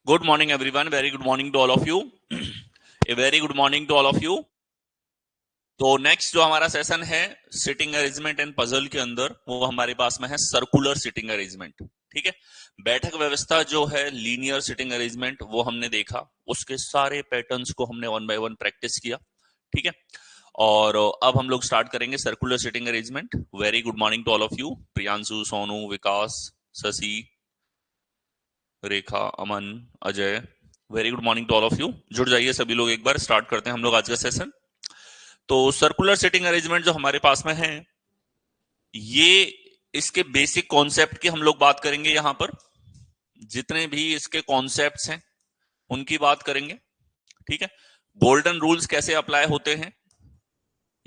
Good morning, everyone. Very good morning to all of you. A very good morning to all of you. तो next जो हमारा session है sitting arrangement and puzzle के अंदर, वो हमारे पास में है सर्कुलर सिटिंग अरेंजमेंट। ठीक है, बैठक व्यवस्था जो है लीनियर सिटिंग अरेंजमेंट वो हमने देखा, उसके सारे पैटर्न्स को हमने वन बाय वन प्रैक्टिस किया। ठीक है, और अब हम लोग स्टार्ट करेंगे circular sitting arrangement. Very good morning to all of you, Priyanshu, Sonu, Vikas, Shashi, Rekha, Aman, Ajay, very good morning to all of you. जुड़ जाइए सभी लोग, एक बार स्टार्ट करते हैं हम लोग आज का सेशन। तो सर्कुलर सिटिंग अरेंजमेंट जो हमारे पास में है, ये इसके बेसिक कॉन्सेप्ट की हम लोग बात करेंगे। यहां पर जितने भी इसके कॉन्सेप्ट्स हैं उनकी बात करेंगे। ठीक है, गोल्डन रूल्स कैसे अप्लाई होते हैं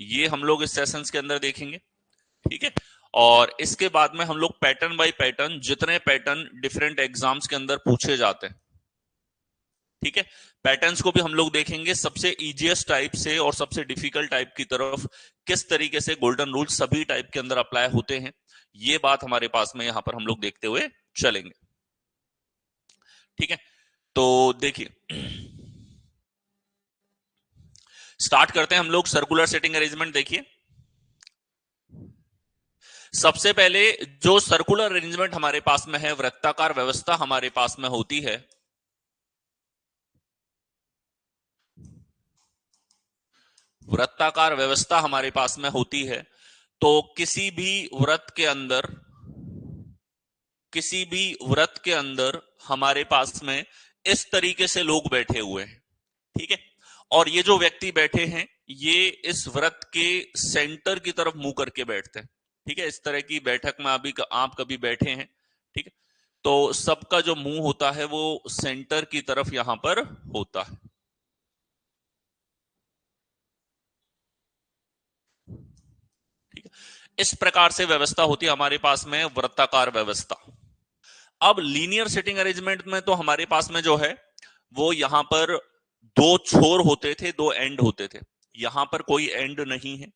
ये हम लोग इस सेशंस के अंदर देखेंगे। ठीक है, और इसके बाद में हम लोग पैटर्न बाय पैटर्न, जितने पैटर्न डिफरेंट एग्जाम्स के अंदर पूछे जाते हैं, ठीक है, पैटर्न्स को भी हम लोग देखेंगे, सबसे इजीएस्ट टाइप से और सबसे डिफिकल्ट टाइप की तरफ किस तरीके से गोल्डन रूल सभी टाइप के अंदर अप्लाई होते हैं, ये बात हमारे पास में यहां पर हम लोग देखते हुए चलेंगे। ठीक है, तो देखिए स्टार्ट करते हैं हम लोग सर्कुलर सिटिंग अरेंजमेंट। देखिए, सबसे पहले जो सर्कुलर अरेंजमेंट हमारे पास में है, वृत्ताकार व्यवस्था हमारे पास में होती है। वृत्ताकार व्यवस्था हमारे पास में होती है, तो किसी भी वृत्त के अंदर हमारे पास में इस तरीके से लोग बैठे हुए हैं। ठीक है, और ये जो व्यक्ति बैठे हैं ये इस वृत्त के सेंटर की तरफ मुंह करके बैठते हैं। ठीक है, इस तरह की बैठक में अभी आप कभी बैठे हैं, ठीक है, तो सबका जो मुंह होता है वो सेंटर की तरफ यहां पर होता है। ठीक है, इस प्रकार से व्यवस्था होती है हमारे पास में, वृत्ताकार व्यवस्था। अब लीनियर सिटिंग अरेंजमेंट में तो हमारे पास में जो है वो यहां पर दो छोर होते थे, दो एंड होते थे। यहां पर कोई एंड नहीं है,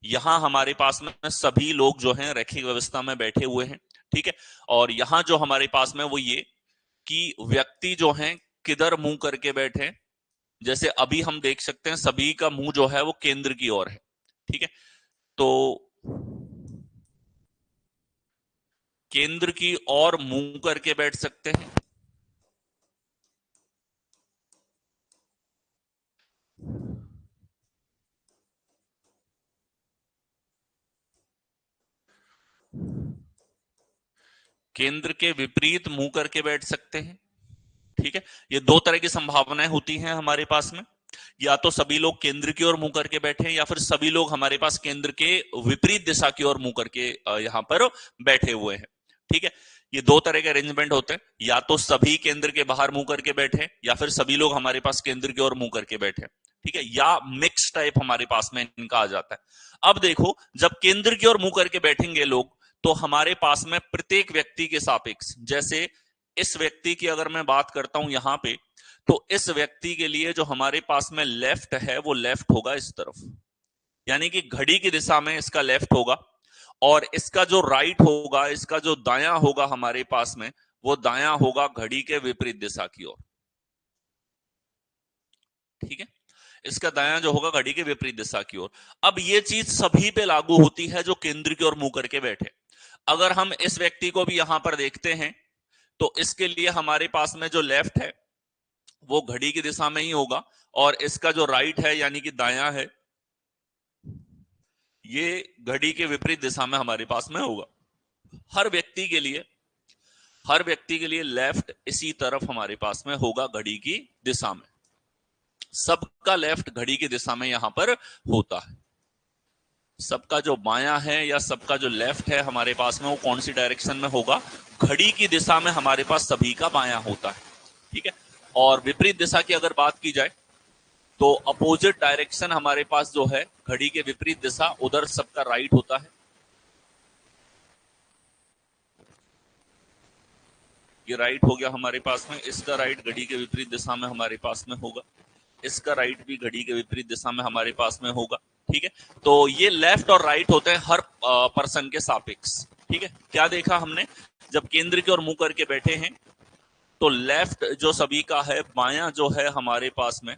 यहां हमारे पास में सभी लोग जो हैं रैखिक व्यवस्था में बैठे हुए हैं। ठीक है, और यहां जो हमारे पास में वो ये कि व्यक्ति जो हैं किधर मुंह करके बैठे, जैसे अभी हम देख सकते हैं सभी का मुंह जो है वो केंद्र की ओर है। ठीक है, तो केंद्र की ओर मुंह करके बैठ सकते हैं। केंद्र के विपरीत मुंह करके बैठ सकते हैं। ठीक है, ये दो तरह की संभावनाएं होती हैं हमारे पास में, या तो सभी लोग केंद्र की ओर मुंह करके बैठे हैं, या फिर सभी लोग हमारे पास केंद्र के विपरीत दिशा की ओर मुंह करके यहां पर बैठे हुए हैं। ठीक है, ये दो तरह के अरेंजमेंट होते हैं, या तो सभी केंद्र के बाहर मुंह करके बैठे, या फिर सभी लोग हमारे पास केंद्र की ओर मुंह करके बैठे। ठीक है, या मिक्स टाइप हमारे पास में इनका आ जाता है। अब देखो, जब केंद्र की ओर मुंह करके बैठेंगे लोग, तो हमारे पास में प्रत्येक व्यक्ति के सापेक्ष, जैसे इस व्यक्ति की अगर मैं बात करता हूं यहां पे, तो इस व्यक्ति के लिए जो हमारे पास में लेफ्ट है वो लेफ्ट होगा इस तरफ, यानी कि घड़ी की दिशा में इसका लेफ्ट होगा, और इसका जो राइट होगा, इसका जो दायां होगा हमारे पास में, वो दायां होगा घड़ी के विपरीत दिशा की ओर। ठीक है, इसका दायां जो होगा घड़ी के विपरीत दिशा की ओर। अब ये चीज सभी पे लागू होती है जो केंद्र की ओर मुंह करके बैठे। अगर हम इस व्यक्ति को भी यहां पर देखते हैं, तो इसके लिए हमारे पास में जो लेफ्ट है वो घड़ी की दिशा में ही होगा, और इसका जो राइट है यानी कि दायां है, ये घड़ी के विपरीत दिशा में हमारे पास में होगा। हर व्यक्ति के लिए लेफ्ट इसी तरफ हमारे पास में होगा घड़ी की दिशा में। सबका लेफ्ट घड़ी की दिशा में यहां पर होता है। सबका जो बायां है या सबका जो लेफ्ट है हमारे पास में, वो कौन सी डायरेक्शन में होगा, घड़ी की दिशा में हमारे पास सभी का बायां होता है। ठीक है, और विपरीत दिशा की अगर बात की जाए, तो अपोजिट डायरेक्शन हमारे पास जो है घड़ी के विपरीत दिशा, उधर सबका राइट होता है। ये राइट हो गया हमारे पास में, इसका राइट घड़ी के विपरीत दिशा में हमारे पास में होगा, इसका राइट भी घड़ी के विपरीत दिशा में हमारे पास में होगा। ठीक है, तो ये लेफ्ट और राइट होते हैं हर पर्सन के सापेक्ष। ठीक है, क्या देखा हमने, जब केंद्र की ओर मुंह करके बैठे हैं तो लेफ्ट जो सभी का है, बायां जो है हमारे पास में,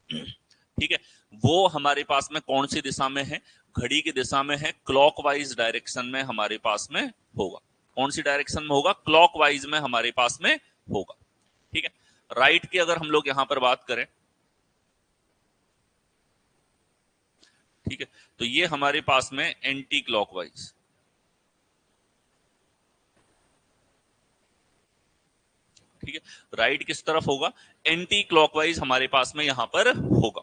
ठीक है, वो हमारे पास में कौन सी दिशा में है? घड़ी की दिशा में है, क्लॉकवाइज डायरेक्शन में हमारे पास में होगा। कौन सी डायरेक्शन में होगा? क्लॉकवाइज में हमारे पास में होगा। ठीक है, राइट की अगर हम लोग यहां पर बात करें, ठीक है, तो ये हमारे पास में एंटी क्लॉकवाइज, ठीक है, राइट किस तरफ होगा? एंटी क्लॉकवाइज हमारे पास में यहां पर होगा।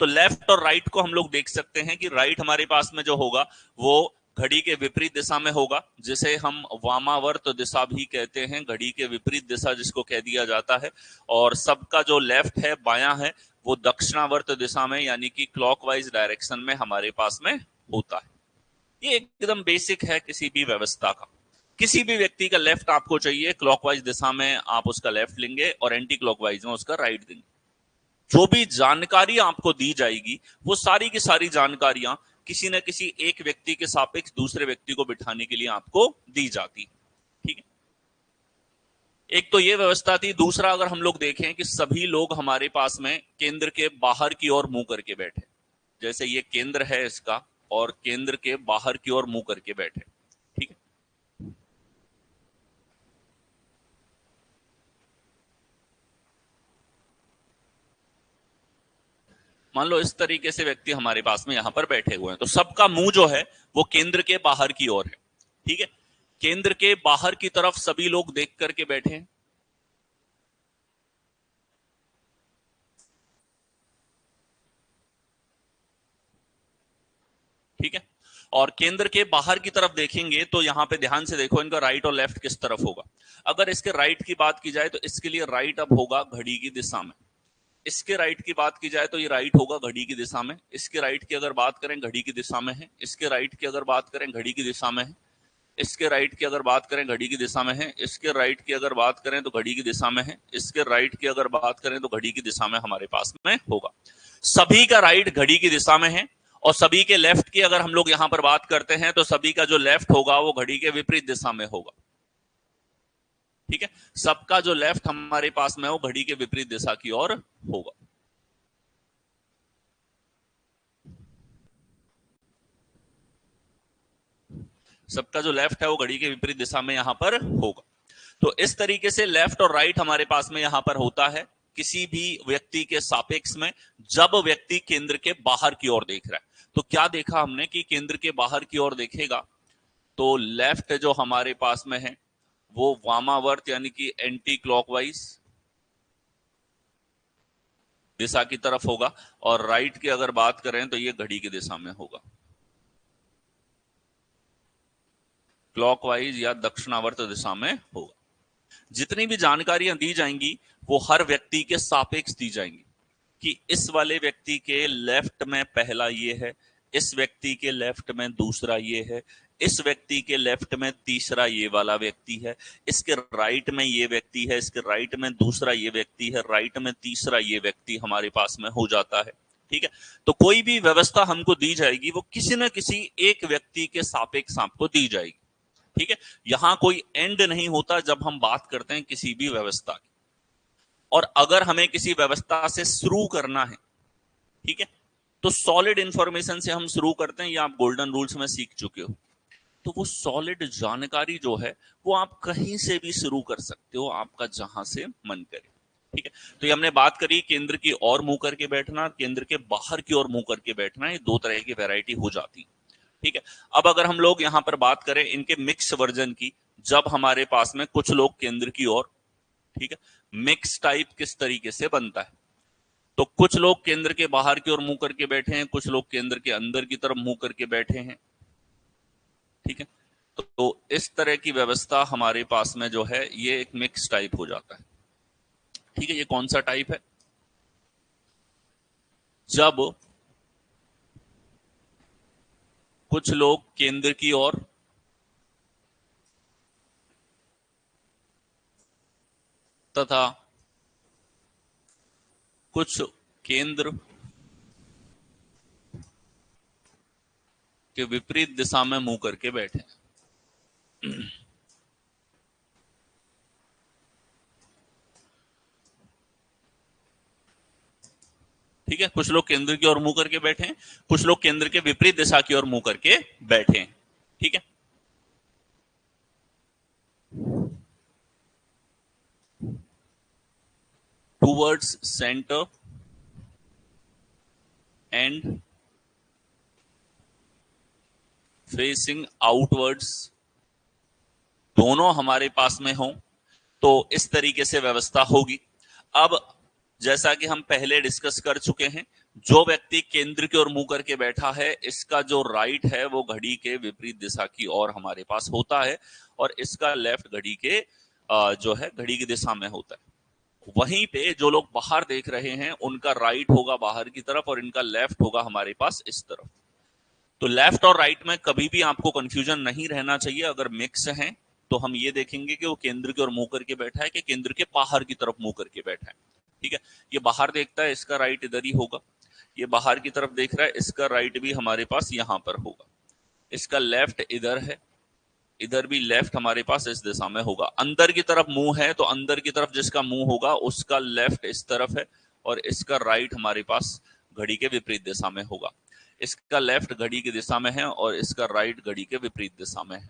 तो लेफ्ट और राइट को हम लोग देख सकते हैं कि राइट हमारे पास में जो होगा वो घड़ी के विपरीत दिशा में होगा, जिसे हम वामावर्त दिशा भी कहते हैं, घड़ी के विपरीत दिशा जिसको कह दिया जाता है। और सबका जो लेफ्ट है, बायां है, वो दक्षिणावर्त दिशा में यानी कि क्लॉकवाइज डायरेक्शन में हमारे पास में होता है। ये एकदम बेसिक है किसी भी व्यवस्था का। किसी भी व्यक्ति का लेफ्ट आपको चाहिए, क्लॉकवाइज दिशा में आप उसका लेफ्ट लेंगे और एंटी क्लॉकवाइज में उसका राइट देंगे। जो भी जानकारी आपको दी जाएगी वो सारी की सारी जानकारियां किसी न किसी एक व्यक्ति के सापेक्ष दूसरे व्यक्ति को बिठाने के लिए आपको दी जाती। ठीक है, एक तो ये व्यवस्था थी। दूसरा, अगर हम लोग देखें कि सभी लोग हमारे पास में केंद्र के बाहर की ओर मुंह करके बैठे, जैसे ये केंद्र है इसका और केंद्र के बाहर की ओर मुंह करके बैठे। ठीक है, मान लो इस तरीके से व्यक्ति हमारे पास में यहां पर बैठे हुए हैं, तो सबका मुंह जो है वो केंद्र के बाहर की ओर है। ठीक है, केंद्र के बाहर की तरफ सभी लोग देख करके बैठे हैं। ठीक है, और केंद्र के बाहर की तरफ देखेंगे तो यहां पे ध्यान से देखो, इनका राइट और लेफ्ट किस तरफ होगा। अगर इसके राइट की बात की जाए तो इसके लिए राइट अब होगा घड़ी की दिशा में। इसके राइट की बात की जाए तो ये राइट होगा घड़ी की दिशा में। इसके राइट की अगर बात करें, घड़ी की दिशा में है। इसके राइट की अगर बात करें, घड़ी की दिशा में है। इसके राइट की अगर बात करें, घड़ी की दिशा में है। इसके राइट की अगर बात करें तो घड़ी की दिशा में है। इसके राइट की अगर बात करें तो घड़ी की दिशा में हमारे पास में होगा। सभी का राइट घड़ी की दिशा में है और सभी के लेफ्ट की अगर हम लोग यहां पर बात करते हैं तो सभी का जो लेफ्ट होगा वो घड़ी के विपरीत दिशा में होगा। ठीक है, सबका जो लेफ्ट हमारे पास में है वो घड़ी के विपरीत दिशा की ओर होगा। सबका जो लेफ्ट है वो घड़ी के विपरीत दिशा में यहां पर होगा। तो इस तरीके से लेफ्ट और राइट हमारे पास में यहां पर होता है किसी भी व्यक्ति के सापेक्ष में, जब व्यक्ति केंद्र के बाहर की ओर देख रहा है। तो क्या देखा हमने कि केंद्र के बाहर की ओर देखेगा तो लेफ्ट जो हमारे पास में है वो वामावर्त यानी कि एंटी क्लॉकवाइज दिशा की तरफ होगा, और राइट की अगर बात करें तो ये घड़ी की दिशा में होगा, क्लॉकवाइज या दक्षिणावर्त दिशा में होगा। जितनी भी जानकारियां दी जाएंगी वो हर व्यक्ति के सापेक्ष दी जाएंगी कि इस वाले व्यक्ति के लेफ्ट में पहला ये है, इस व्यक्ति के लेफ्ट में दूसरा ये है, इस व्यक्ति के लेफ्ट में तीसरा ये वाला व्यक्ति है, इसके राइट में ये व्यक्ति है, इसके राइट में दूसरा ये व्यक्ति है, राइट में तीसरा ये व्यक्ति हमारे पास में हो जाता है। ठीक है, तो कोई भी व्यवस्था हमको दी जाएगी वो किसी न किसी एक व्यक्ति के सापेक्ष आपको दी जाएगी। ठीक है, यहां कोई एंड नहीं होता जब हम बात करते हैं किसी भी व्यवस्था की। और अगर हमें किसी व्यवस्था से शुरू करना है, ठीक है, तो सॉलिड इंफॉर्मेशन से हम शुरू करते हैं, या आप गोल्डन रूल्स में सीख चुके हो। तो वो सॉलिड जानकारी जो है वो आप कहीं से भी शुरू कर सकते हो, आपका जहां से मन करे। ठीक है, तो ये हमने बात करी केंद्र की ओर मुंह करके बैठना, केंद्र के बाहर की ओर मुंह करके बैठना, ये दो तरह की वैरायटी हो जाती। ठीक है, अब अगर हम लोग यहां पर बात करें इनके मिक्स वर्जन की, जब हमारे पास में कुछ लोग केंद्र की ओर, ठीक है, मिक्स टाइप किस तरीके से बनता है, तो कुछ लोग केंद्र के बाहर की ओर मुंह करके बैठे हैं, कुछ लोग केंद्र के अंदर की तरफ मुंह करके बैठे हैं। ठीक है, तो इस तरह की व्यवस्था हमारे पास में जो है ये एक मिक्स टाइप हो जाता है। ठीक है, ये कौन सा टाइप है? जब कुछ लोग केंद्र की ओर तथा कुछ केंद्र के विपरीत दिशा में मुंह करके बैठे। ठीक है, कुछ लोग केंद्र की ओर मुंह करके बैठे हैं, कुछ लोग केंद्र के विपरीत दिशा की ओर मुंह करके बैठे हैं। ठीक है, towards centre and facing outwards दोनों हमारे पास में हो तो इस तरीके से व्यवस्था होगी। अब जैसा कि हम पहले डिस्कस कर चुके हैं, जो व्यक्ति केंद्र की ओर मुंह करके बैठा है, इसका जो राइट है वो घड़ी के विपरीत दिशा की ओर हमारे पास होता है और इसका लेफ्ट घड़ी के जो है घड़ी की दिशा में होता है। वहीं पे जो लोग बाहर देख रहे हैं उनका राइट होगा बाहर की तरफ और इनका लेफ्ट होगा हमारे पास इस तरफ। तो लेफ्ट और राइट में कभी भी आपको कंफ्यूजन नहीं रहना चाहिए। अगर मिक्स है तो हम ये देखेंगे कि वो केंद्र की ओर मुंह करके बैठा है कि केंद्र के बाहर की तरफ मुंह करके बैठा है। ठीक है, ये बाहर देखता है, इसका राइट इधर ही होगा। ये बाहर की तरफ देख रहा है, इसका राइट भी हमारे पास यहां पर होगा। इसका लेफ्ट इधर है, इधर भी लेफ्ट हमारे पास इस दिशा में होगा। अंदर की तरफ मुंह है तो अंदर की तरफ जिसका मुंह होगा उसका लेफ्ट इस तरफ है और इसका राइट हमारे पास घड़ी के विपरीत दिशा में होगा। इसका लेफ्ट घड़ी की दिशा में है और इसका राइट घड़ी के विपरीत दिशा में है।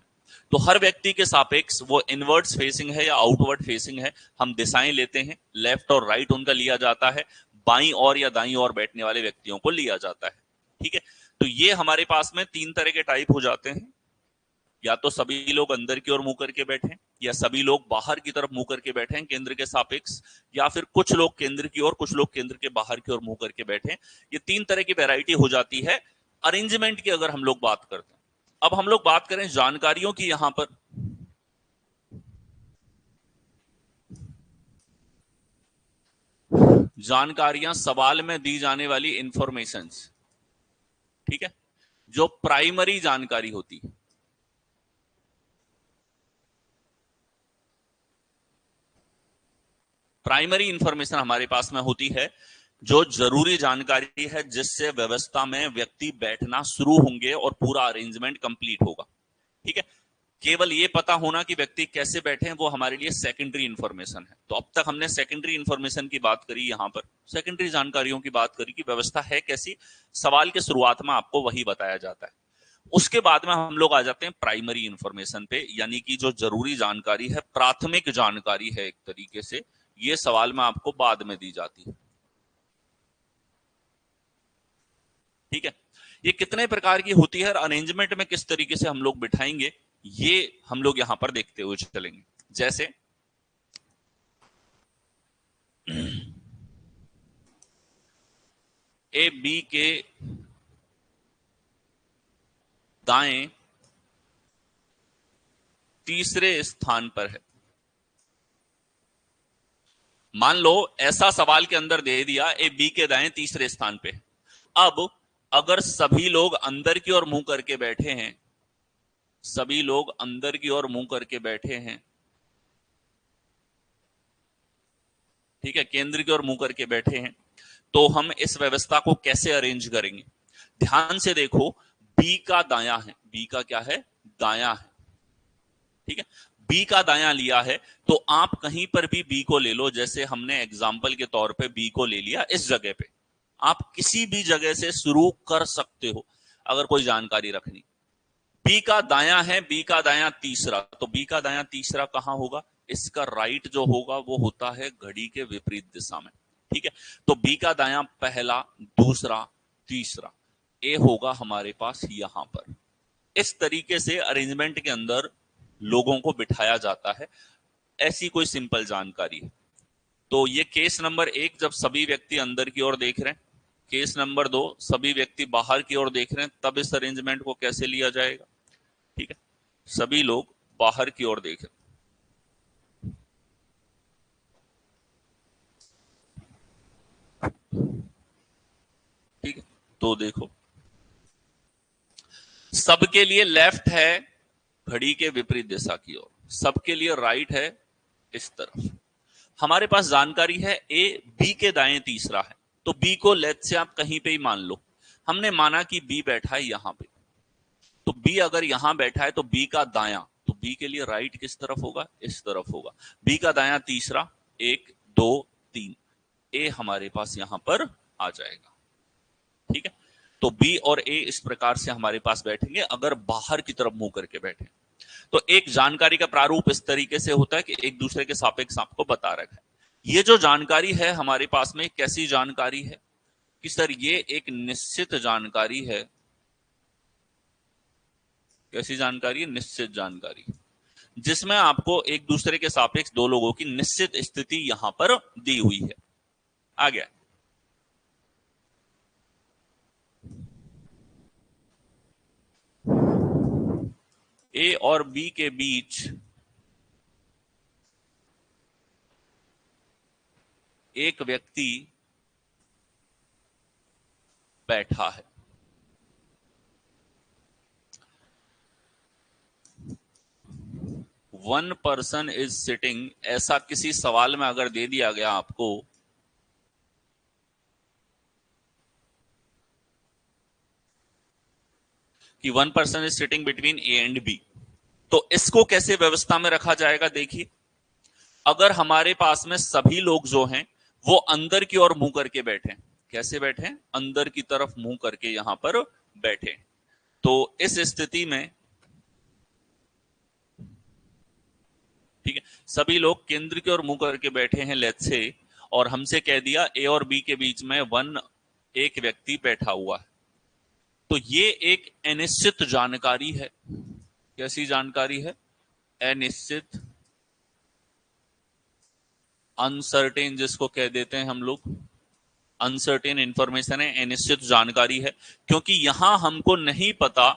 तो हर व्यक्ति के सापेक्ष वो इनवर्ड्स फेसिंग है या आउटवर्ड फेसिंग है, हम दिशाएं लेते हैं। लेफ्ट और राइट उनका लिया जाता है, बाईं और या दाईं और बैठने वाले व्यक्तियों को लिया जाता है। ठीक है, तो ये हमारे पास में तीन तरह के टाइप हो जाते हैं। या तो सभी लोग अंदर की ओर मुंह करके बैठे, या सभी लोग बाहर की तरफ मुंह करके बैठे हैं केंद्र के सापेक्ष, या फिर कुछ लोग केंद्र की ओर, कुछ लोग केंद्र के बाहर की ओर मुंह करके बैठे। ये तीन तरह की वैरायटी हो जाती है अरेंजमेंट की अगर हम लोग बात करते हैं। अब हम लोग बात करें जानकारियों की। यहां पर जानकारियां सवाल में दी जाने वाली इंफॉर्मेशंस, ठीक है, जो प्राइमरी जानकारी होती है। प्राइमरी इंफॉर्मेशन हमारे पास में होती है जो जरूरी जानकारी है, जिससे व्यवस्था में व्यक्ति बैठना शुरू होंगे और पूरा अरेंजमेंट कंप्लीट होगा। ठीक है, केवल ये पता होना कि व्यक्ति कैसे बैठे हैं वो हमारे लिए सेकेंडरी इंफॉर्मेशन है। तो अब तक हमने सेकेंडरी इंफॉर्मेशन की बात करी, यहां पर सेकेंडरी जानकारियों की बात करी कि व्यवस्था है कैसी। सवाल के शुरुआत में आपको वही बताया जाता है। उसके बाद में हम लोग आ जाते हैं प्राइमरी इंफॉर्मेशन पे, यानी कि जो जरूरी जानकारी है, प्राथमिक जानकारी है एक तरीके से, ये सवाल में आपको बाद में दी जाती है। ठीक है, ये कितने प्रकार की होती है, अरेंजमेंट में किस तरीके से हम लोग बिठाएंगे, ये हम लोग यहां पर देखते हुए चलेंगे। जैसे ए बी के दाएं तीसरे स्थान पर है। मान लो ऐसा सवाल के अंदर दे दिया ए बी के दाएं तीसरे स्थान पे। अब अगर सभी लोग अंदर की ओर मुंह करके बैठे हैं, सभी लोग अंदर की ओर मुंह करके बैठे हैं, ठीक है, केंद्र की ओर मुंह करके बैठे हैं, तो हम इस व्यवस्था को कैसे अरेंज करेंगे। ध्यान से देखो, बी का दायां है, बी का क्या है, दायां है। ठीक है, बी का दायां लिया है तो आप कहीं पर भी बी को ले लो। जैसे हमने एग्जाम्पल के तौर पे बी को ले लिया इस जगह पे, आप किसी भी जगह से शुरू कर सकते हो अगर कोई जानकारी रखनी। बी का दायां है, बी का दायां तीसरा, तो बी का दायां तीसरा कहां होगा, इसका राइट जो होगा वो होता है घड़ी के विपरीत दिशा में। ठीक है, तो बी का दायां पहला, दूसरा, तीसरा, ए होगा हमारे पास यहां पर। इस तरीके से अरेंजमेंट के अंदर लोगों को बिठाया जाता है। ऐसी कोई सिंपल जानकारी है। तो ये केस नंबर 1, जब सभी व्यक्ति अंदर की ओर देख रहे हैं। केस नंबर 2, सभी व्यक्ति बाहर की ओर देख रहे हैं, तब इस अरेंजमेंट को कैसे लिया जाएगा। ठीक है, सभी लोग बाहर की ओर देख रहे हैं। ठीक है, तो देखो, सबके लिए लेफ्ट है घड़ी के विपरीत दिशा की ओर, सबके लिए राइट है इस तरफ। हमारे पास जानकारी है ए बी के दाएं तीसरा है, तो बी को लेट से आप कहीं पे ही मान लो। हमने माना कि बी बैठा है यहां पे, तो बी अगर यहां बैठा है तो बी का दायां, तो बी के लिए राइट किस तरफ होगा, इस तरफ होगा। बी का दायां तीसरा, 1 2 3, ए हमारे पास यहां पर आ जाएगा। ठीक है। तो बी और ए इस प्रकार से हमारे पास बैठेंगे अगर बाहर की तरफ मुंह करके बैठे। तो एक जानकारी का प्रारूप इस तरीके से होता है कि एक दूसरे के सापेक्ष आपको बता रखा है। ये जो जानकारी है हमारे पास में कैसी जानकारी है कि सर ये एक निश्चित जानकारी है। कैसी जानकारी है? निश्चित जानकारी, जिसमें आपको एक दूसरे के सापेक्ष दो लोगों की निश्चित स्थिति यहां पर दी हुई है। आ गया। ए और बी के बीच एक व्यक्ति बैठा है। वन पर्सन इज सिटिंग, ऐसा किसी सवाल में अगर दे दिया गया आपको कि one person is sitting between A and B, तो इसको कैसे व्यवस्था में रखा जाएगा? देखिए, अगर हमारे पास में सभी लोग जो हैं वो अंदर की ओर मुंह करके बैठे, कैसे बैठे? अंदर की तरफ मुंह करके यहां पर बैठे, तो इस स्थिति में ठीक है, सभी लोग केंद्र की ओर मुंह करके बैठे हैं लेट्स से, और हमसे कह दिया ए और बी के बीच में एक व्यक्ति बैठा हुआ है। तो ये एक अनिश्चित जानकारी है। कैसी जानकारी है? अनिश्चित, अनसर्टेन जिसको कह देते हैं हम लोग, अनसर्टेन इंफॉर्मेशन है, अनिश्चित जानकारी है, क्योंकि यहां हमको नहीं पता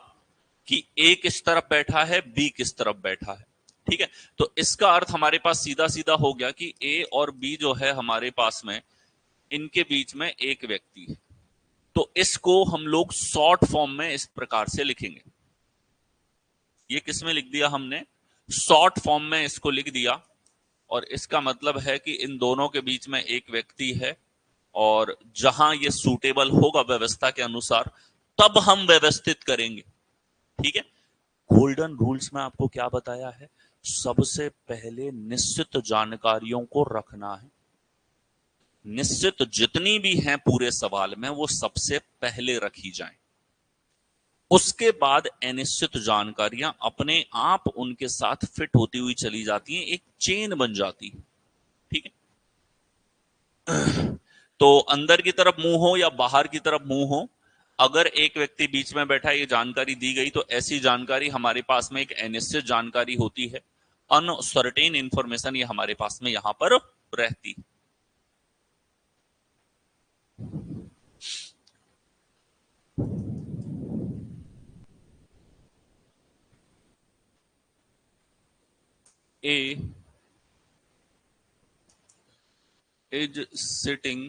कि ए किस तरफ बैठा है, बी किस तरफ बैठा है। ठीक है, तो इसका अर्थ हमारे पास सीधा सीधा हो गया कि ए और बी जो है हमारे पास में, इनके बीच में एक व्यक्ति है। तो इसको हम लोग शॉर्ट फॉर्म में इस प्रकार से लिखेंगे। ये किस में लिख दिया हमने? शॉर्ट फॉर्म में इसको लिख दिया, और इसका मतलब है कि इन दोनों के बीच में एक व्यक्ति है, और जहां ये सूटेबल होगा व्यवस्था के अनुसार तब हम व्यवस्थित करेंगे। ठीक है, गोल्डन रूल्स में आपको क्या बताया है? सबसे पहले निश्चित जानकारियों को रखना है। निश्चित जितनी भी हैं पूरे सवाल में वो सबसे पहले रखी जाएं, उसके बाद अनिश्चित जानकारियां अपने आप उनके साथ फिट होती हुई चली जाती हैं, एक चेन बन जाती है। ठीक है, तो अंदर की तरफ मुंह हो या बाहर की तरफ मुंह हो, अगर एक व्यक्ति बीच में बैठा ये जानकारी दी गई, तो ऐसी जानकारी हमारे पास में एक अनिश्चित जानकारी होती है, अनसर्टेन इंफॉर्मेशन ये हमारे पास में यहां पर रहती है। A is sitting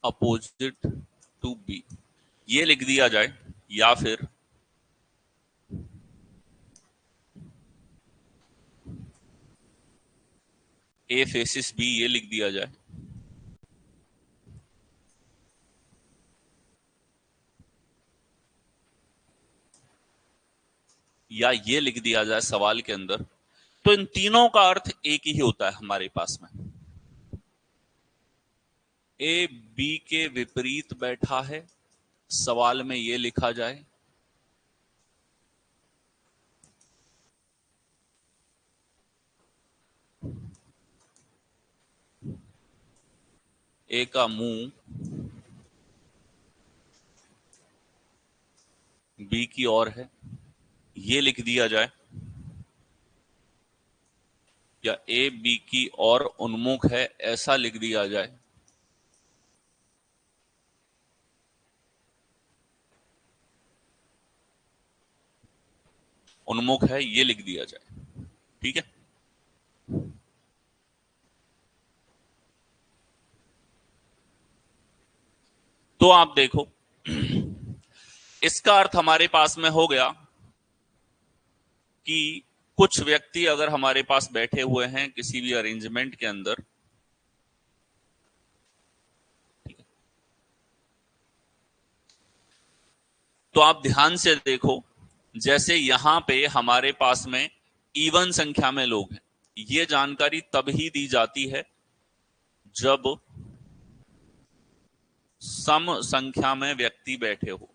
opposite to B, ये लिख दिया जाए, या फिर A फेसिस B, ये लिख दिया जाए, या ये लिख दिया जाए सवाल के अंदर, तो इन तीनों का अर्थ एक ही होता है हमारे पास में। ए बी के विपरीत बैठा है, सवाल में ये लिखा जाए, ए का मुंह बी की ओर है, ये लिख दिया जाए, या ए बी की ओर उन्मुख है, ऐसा लिख दिया जाए। उन्मुख है, ये लिख दिया जाए। ठीक है, तो आप देखो, इसका अर्थ हमारे पास में हो गया कि कुछ व्यक्ति अगर हमारे पास बैठे हुए हैं किसी भी अरेंजमेंट के अंदर, तो आप ध्यान से देखो, जैसे यहां पे हमारे पास में इवन संख्या में लोग हैं, ये जानकारी तब ही दी जाती है जब सम संख्या में व्यक्ति बैठे हो।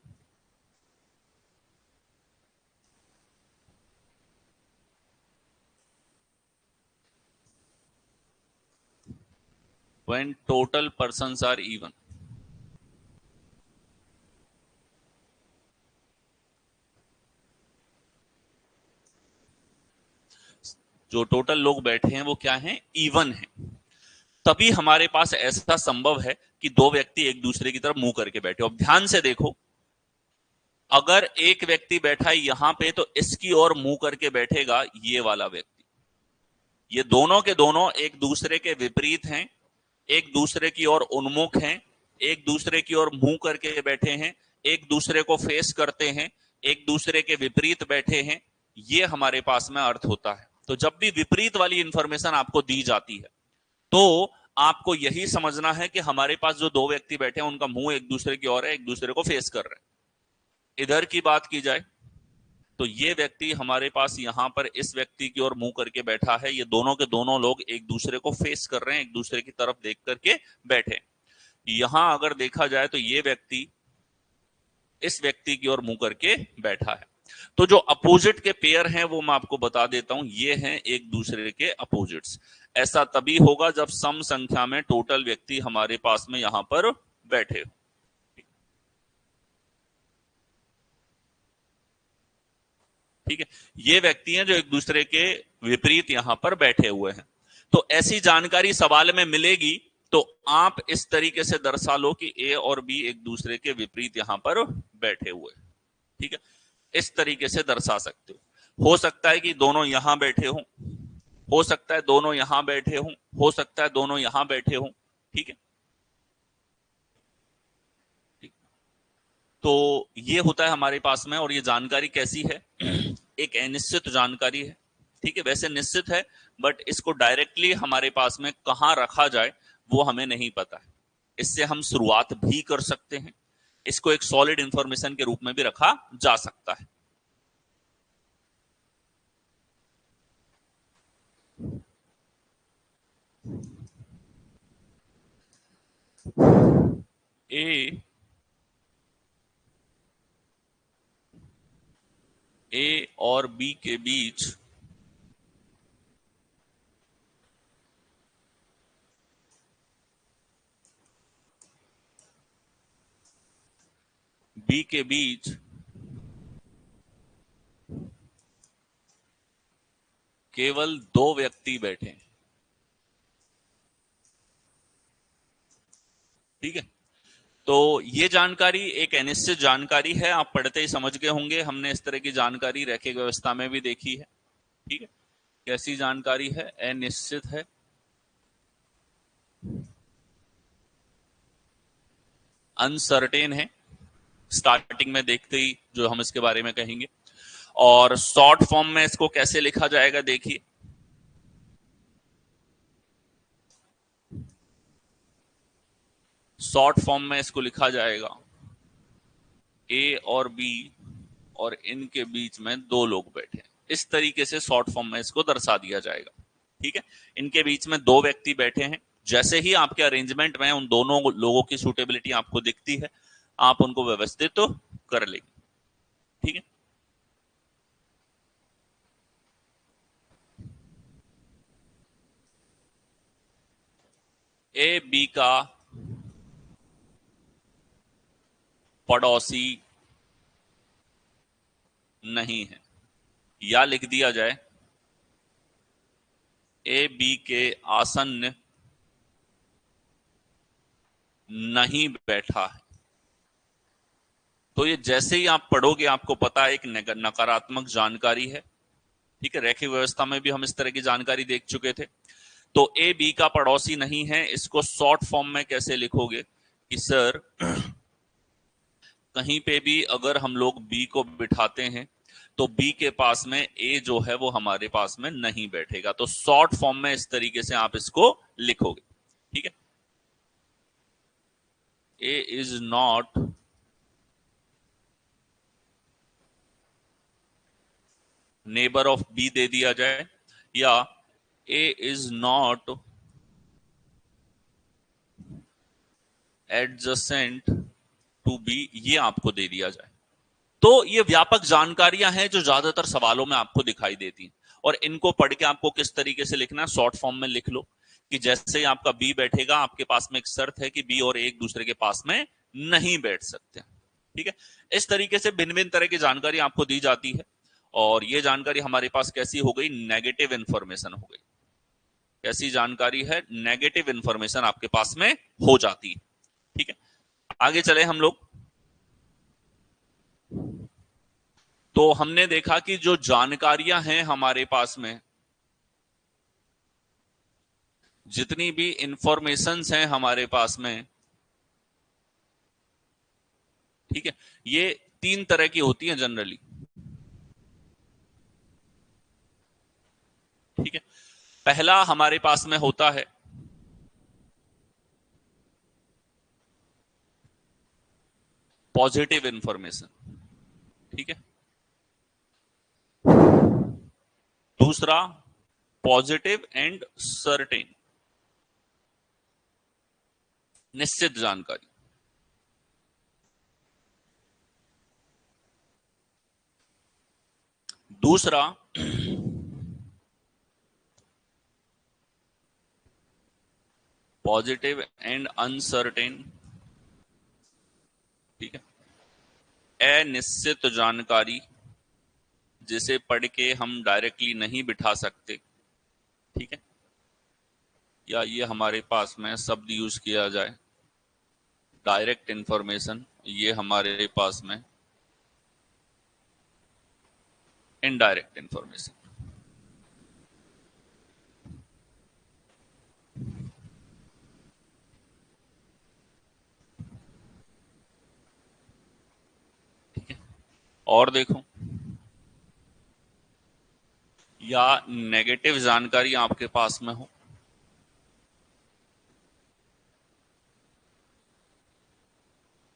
When total persons are even। जो टोटल लोग बैठे हैं वो क्या हैं, इवन है। तभी हमारे पास ऐसा संभव है कि दो व्यक्ति एक दूसरे की तरफ मुंह करके बैठे हो। अब ध्यान से देखो, अगर एक व्यक्ति बैठा है यहां पे तो इसकी ओर मुंह करके बैठेगा ये वाला व्यक्ति। ये दोनों के दोनों एक दूसरे के विपरीत हैं, एक दूसरे की ओर उन्मुख हैं, एक दूसरे की ओर मुंह करके बैठे हैं, एक दूसरे को फेस करते हैं, एक दूसरे के विपरीत बैठे हैं। ये हमारे पास में अर्थ होता है। तो जब भी विपरीत वाली इंफॉर्मेशन आपको दी जाती है तो आपको यही समझना है कि हमारे पास जो दो व्यक्ति बैठे हैं उनका मुंह एक दूसरे की ओर है, एक दूसरे को फेस कर रहे हैं। इधर की बात की जाए तो ये व्यक्ति हमारे पास यहां पर इस व्यक्ति की ओर मुंह करके बैठा है। ये दोनों के दोनों लोग एक दूसरे को फेस कर रहे हैं, एक दूसरे की तरफ देख करके बैठे। यहां अगर देखा जाए तो ये व्यक्ति इस व्यक्ति की ओर मुंह करके बैठा है। तो जो अपोजिट के पेयर हैं वो मैं आपको बता देता हूं, ये हैं एक दूसरे के अपोजिट्स। ऐसा तभी होगा जब सम संख्या में टोटल व्यक्ति हमारे पास में यहां पर बैठे हो। ठीक है, ये व्यक्ति हैं जो एक दूसरे के विपरीत यहां पर बैठे हुए हैं। तो ऐसी जानकारी सवाल में मिलेगी तो आप इस तरीके से दर्शा लो कि ए और बी एक दूसरे के विपरीत यहां पर बैठे हुए। ठीक है, इस तरीके से दर्शा सकते हो सकता है कि दोनों यहां बैठे हो सकता है दोनों यहां बैठे हो सकता है दोनों यहां बैठे हो। ठीक है, तो ये होता है हमारे पास में। और ये जानकारी कैसी है, एक अनिश्चित जानकारी है। ठीक है, वैसे निश्चित है बट इसको डायरेक्टली हमारे पास में कहां रखा जाए वो हमें नहीं पता है। इससे हम शुरुआत भी कर सकते हैं, इसको एक सॉलिड इंफॉर्मेशन के रूप में भी रखा जा सकता है। ए और बी के बीच बी के बीच केवल दो व्यक्ति बैठे हैं। ठीक है, तो ये जानकारी एक अनिश्चित जानकारी है, आप पढ़ते ही समझ गए होंगे। हमने इस तरह की जानकारी रैखिक व्यवस्था में भी देखी है। ठीक है, कैसी जानकारी है, अनिश्चित है, अनसर्टेन है। स्टार्टिंग में देखते ही जो हम इसके बारे में कहेंगे। और शॉर्ट फॉर्म में इसको कैसे लिखा जाएगा देखिए, शॉर्ट फॉर्म में इसको लिखा जाएगा ए और बी और इनके बीच में दो लोग बैठे हैं। इस तरीके से शॉर्ट फॉर्म में इसको दर्शा दिया जाएगा। ठीक है, इनके बीच में दो व्यक्ति बैठे हैं। जैसे ही आपके अरेंजमेंट में उन दोनों लोगों की सूटेबिलिटी आपको दिखती है आप उनको व्यवस्थित तो कर लेंगे। ठीक है, ए बी का पड़ोसी नहीं है, या लिख दिया जाए ए बी के आसन्न नहीं बैठा है। तो ये जैसे ही आप पढ़ोगे आपको पता है एक नकारात्मक जानकारी है। ठीक है, रैखिक व्यवस्था में भी हम इस तरह की जानकारी देख चुके थे। तो ए बी का पड़ोसी नहीं है, इसको शॉर्ट फॉर्म में कैसे लिखोगे कि सर कहीं पे भी अगर हम लोग बी को बिठाते हैं तो बी के पास में ए जो है वो हमारे पास में नहीं बैठेगा। तो शॉर्ट फॉर्म में इस तरीके से आप इसको लिखोगे। ठीक है, A is not neighbour of B दे दिया जाए, या A is not adjacent to B, ये आपको दे दिया जाए। तो ये व्यापक जानकारियां हैं जो ज्यादातर सवालों में आपको दिखाई देती हैं, और इनको पढ़ के आपको किस तरीके से लिखना है, शॉर्ट फॉर्म में लिख लो कि जैसे ही आपका बी बैठेगा, आपके पास में एक शर्त है कि बी और ए एक दूसरे के पास में नहीं बैठ सकते। ठीक है, इस तरीके से भिन्न भिन्न तरह की जानकारी आपको दी जाती है, और ये जानकारी हमारे पास कैसी हो गई, नेगेटिव इंफॉर्मेशन हो गई। कैसी जानकारी है, नेगेटिव इंफॉर्मेशन आपके पास में हो जाती है। ठीक है, आगे चले हम लोग। तो हमने देखा कि जो जानकारियां हैं हमारे पास में, जितनी भी इंफॉर्मेशंस हैं हमारे पास में, ठीक है, ये तीन तरह की होती हैं जनरली। ठीक है, पहला हमारे पास में होता है पॉजिटिव इंफॉर्मेशन। ठीक है, दूसरा पॉजिटिव एंड सर्टेन, निश्चित जानकारी। दूसरा पॉजिटिव एंड अनसर्टेन। ठीक है, अनिश्चित जानकारी, जिसे पढ़ के हम डायरेक्टली नहीं बिठा सकते। ठीक है, या ये हमारे पास में शब्द यूज किया जाए डायरेक्ट इंफॉर्मेशन, ये हमारे पास में इनडायरेक्ट इंफॉर्मेशन। ठीक है, और देखो, या नेगेटिव जानकारी आपके पास में हो,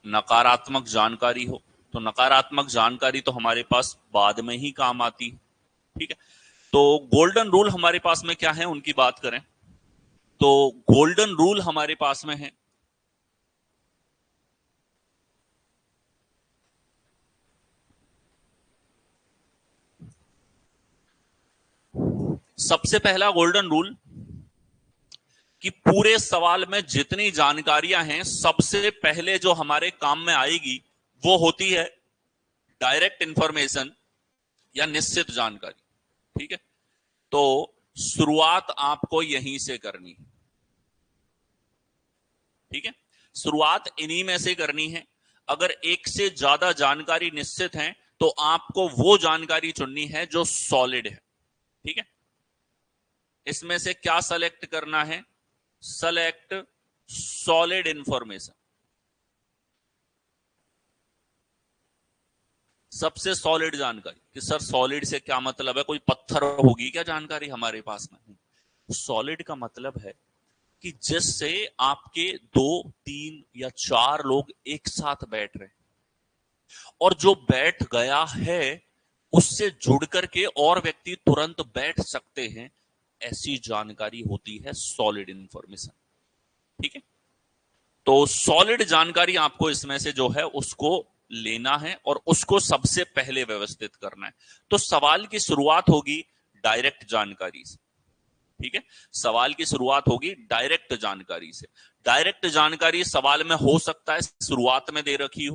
नकारात्मक जानकारी हो, तो नकारात्मक जानकारी तो हमारे पास बाद में ही काम आती है। ठीक है, तो गोल्डन रूल हमारे पास में क्या है, उनकी बात करें तो गोल्डन रूल हमारे पास में है सबसे पहला गोल्डन रूल कि पूरे सवाल में जितनी जानकारियां हैं, सबसे पहले जो हमारे काम में आएगी वो होती है डायरेक्ट इंफॉर्मेशन या निश्चित जानकारी। ठीक है, तो शुरुआत आपको यहीं से करनी है। ठीक है, शुरुआत इन्हीं में से करनी है। अगर एक से ज्यादा जानकारी निश्चित है तो आपको वो जानकारी चुननी है जो सॉलिड है। ठीक है, इसमें से क्या सेलेक्ट करना है, सेलेक्ट सॉलिड इंफॉर्मेशन। सबसे सॉलिड जानकारी, कि सर सॉलिड से क्या मतलब है, कोई पत्थर होगी क्या जानकारी हमारे पास में। सॉलिड का मतलब है कि जिससे आपके 2, 3 या 4 लोग एक साथ बैठ रहे हैं, और जो बैठ गया है उससे जुड़ करके और व्यक्ति तुरंत बैठ सकते हैं, ऐसी जानकारी होती है सॉलिड इंफॉर्मेशन। ठीक है, तो सॉलिड जानकारी आपको इसमें से जो है उसको लेना है और उसको सबसे पहले व्यवस्थित करना है। तो सवाल की शुरुआत होगी डायरेक्ट जानकारी से। ठीक है, सवाल की शुरुआत होगी डायरेक्ट जानकारी से। डायरेक्ट जानकारी सवाल में हो सकता है शुरुआत में दे रखी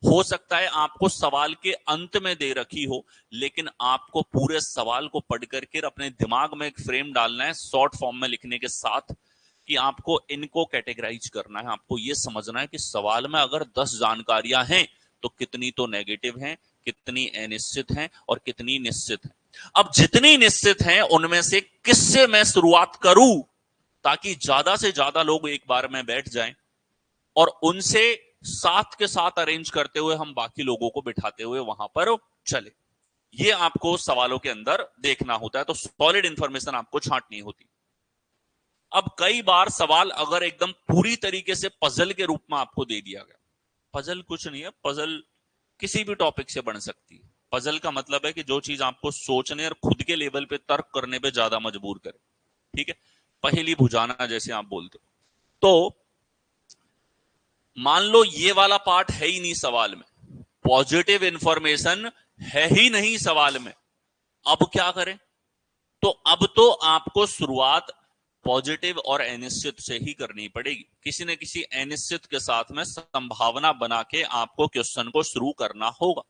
हो सकता है आपको सवाल के अंत में दे रखी हो, लेकिन आपको पूरे सवाल को पढ़ करके अपने दिमाग में एक फ्रेम डालना है शॉर्ट फॉर्म में लिखने के साथ, कि आपको इनको कैटेगराइज करना है। आपको यह समझना है कि सवाल में अगर 10 जानकारियां हैं तो कितनी तो नेगेटिव हैं, कितनी अनिश्चित हैं और कितनी निश्चित हैं। अब जितनी निश्चित हैं उनमें से किससे मैं शुरुआत करूं ताकि ज्यादा से ज्यादा लोग एक बार में बैठ जाएं, और उनसे साथ के साथ अरेंज करते हुए हम बाकी लोगों को बिठाते हुए वहां पर चले। ये आपको सवालों के अंदर देखना होता है। तो सॉलिड इंफॉर्मेशन आपको छांटनी होती। अब कई बार सवाल अगर एकदम पूरी तरीके से पजल के रूप में आपको दे दिया गया, पजल कुछ नहीं है, पजल किसी भी टॉपिक से बन सकती है। पजल का मतलब है कि जो चीज आपको सोचने और खुद के लेवल पे तर्क करने पे ज्यादा मजबूर करे। ठीक है, पहेली बुझाना जैसे आप बोलते हो। तो मान लो ये वाला पार्ट है ही नहीं सवाल में, पॉजिटिव इंफॉर्मेशन है ही नहीं सवाल में, अब क्या करें? तो अब तो आपको शुरुआत पॉजिटिव और अनिश्चित से ही करनी पड़ेगी। किसी न किसी अनिश्चित के साथ में संभावना बना के आपको क्वेश्चन को शुरू करना होगा।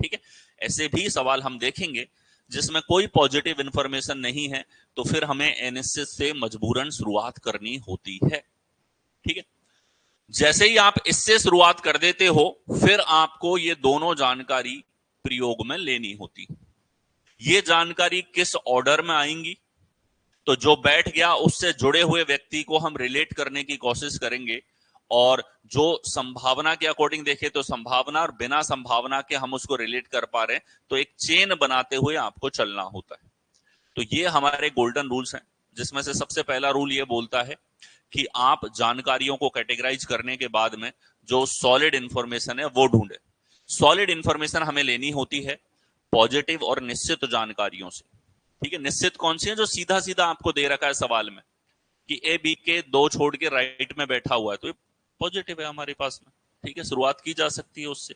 ठीक है, ऐसे भी सवाल हम देखेंगे जिसमें कोई पॉजिटिव इंफॉर्मेशन नहीं है, तो फिर हमें अनिश्चित से मजबूरन शुरुआत करनी होती है। ठीक है, जैसे ही आप इससे शुरुआत कर देते हो, फिर आपको ये दोनों जानकारी प्रयोग में लेनी होती। ये जानकारी किस ऑर्डर में आएंगी? तो जो बैठ गया उससे जुड़े हुए व्यक्ति को हम रिलेट करने की कोशिश करेंगे, और जो संभावना के अकॉर्डिंग देखे तो संभावना, और बिना संभावना के हम उसको रिलेट कर पा रहे हैं, तो एक चेन बनाते हुए आपको चलना होता है। तो ये हमारे गोल्डन रूल्स हैं, जिसमें से सबसे पहला रूल ये बोलता है कि आप जानकारियों को कैटेगराइज करने के बाद में जो सॉलिड इंफॉर्मेशन है वो ढूंढे। सॉलिड इंफॉर्मेशन हमें लेनी होती है पॉजिटिव और निश्चित जानकारियों से। ठीक है, निश्चित कौन सी है? जो सीधा सीधा आपको दे रखा है सवाल में कि ए बी के दो छोड़ के राइट में बैठा हुआ है, तो ये पॉजिटिव है हमारे पास में। ठीक है, शुरुआत की जा सकती है उससे।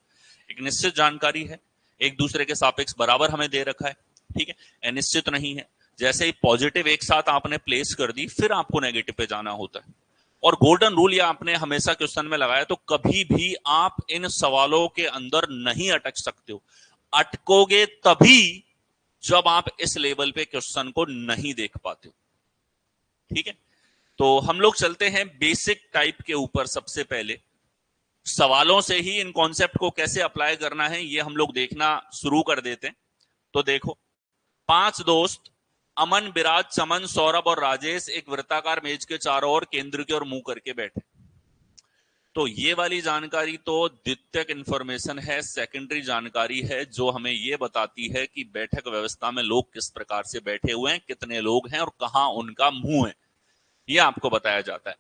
एक निश्चित जानकारी है, एक दूसरे के सापेक्ष बराबर हमें दे रखा है। ठीक है, अनिश्चित नहीं है। जैसे ही पॉजिटिव एक साथ आपने प्लेस कर दी, फिर आपको नेगेटिव पे जाना होता है। और गोल्डन रूल ये आपने हमेशा क्वेश्चन में लगाया, तो कभी भी आप इन सवालों के अंदर नहीं अटक सकते हो। अटकोगे तभी जब आप इस लेवल पे क्वेश्चन को नहीं देख पाते हो। ठीक है, तो हम लोग चलते हैं बेसिक टाइप के ऊपर। सबसे पहले सवालों से ही इन कॉन्सेप्ट को कैसे अप्लाई करना है ये हम लोग देखना शुरू कर देते हैं। तो देखो, 5 दोस्त अमन, विराज, चमन, सौरभ और राजेश एक वृत्ताकार मेज के चारों ओर केंद्र की ओर मुंह करके बैठे। तो ये वाली जानकारी तो द्वितीयक इंफॉर्मेशन है, सेकेंडरी जानकारी है, जो हमें ये बताती है कि बैठक व्यवस्था में लोग किस प्रकार से बैठे हुए हैं, कितने लोग हैं और कहां उनका मुंह है, ये आपको बताया जाता है।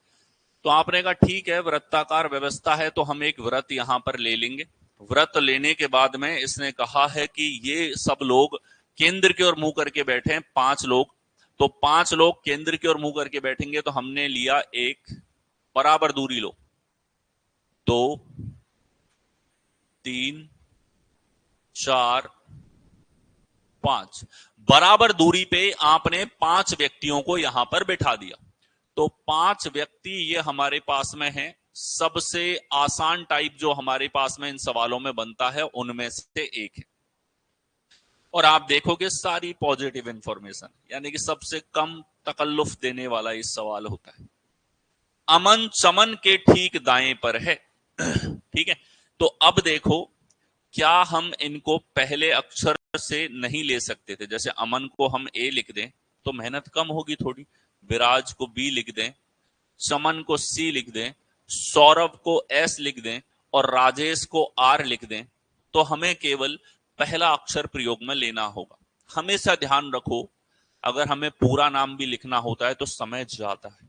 तो आपने कहा ठीक है, वृत्ताकार व्यवस्था है, तो हम एक व्रत यहां पर ले लेंगे। व्रत लेने के बाद में इसने कहा है कि ये सब लोग केंद्र की ओर मुंह करके बैठे हैं, 5 लोग। तो 5 लोग केंद्र की ओर मुंह करके बैठेंगे, तो हमने लिया एक, बराबर दूरी लो, 2 3 4 5, बराबर दूरी पे आपने 5 व्यक्तियों को यहां पर बिठा दिया। तो 5 व्यक्ति ये हमारे पास में है। सबसे आसान टाइप जो हमारे पास में इन सवालों में बनता है उनमें से एक है। और आप देखोगे सारी पॉजिटिव इंफॉर्मेशन, यानी कि सबसे कम तकल्लुफ देने वाला इस सवाल होता है। अमन चमन के ठीक दाएं पर है। ठीक है, तो अब देखो, क्या हम इनको पहले अक्षर से नहीं ले सकते थे? जैसे अमन को हम ए लिख दें तो मेहनत कम होगी थोड़ी, विराज को बी लिख दें, चमन को सी लिख दें, सौरभ को एस लिख दें और राजेश को आर लिख दें, तो हमें केवल पहला अक्षर प्रयोग में लेना होगा। हमेशा ध्यान रखो, अगर हमें पूरा नाम भी लिखना होता है तो समय जाता है।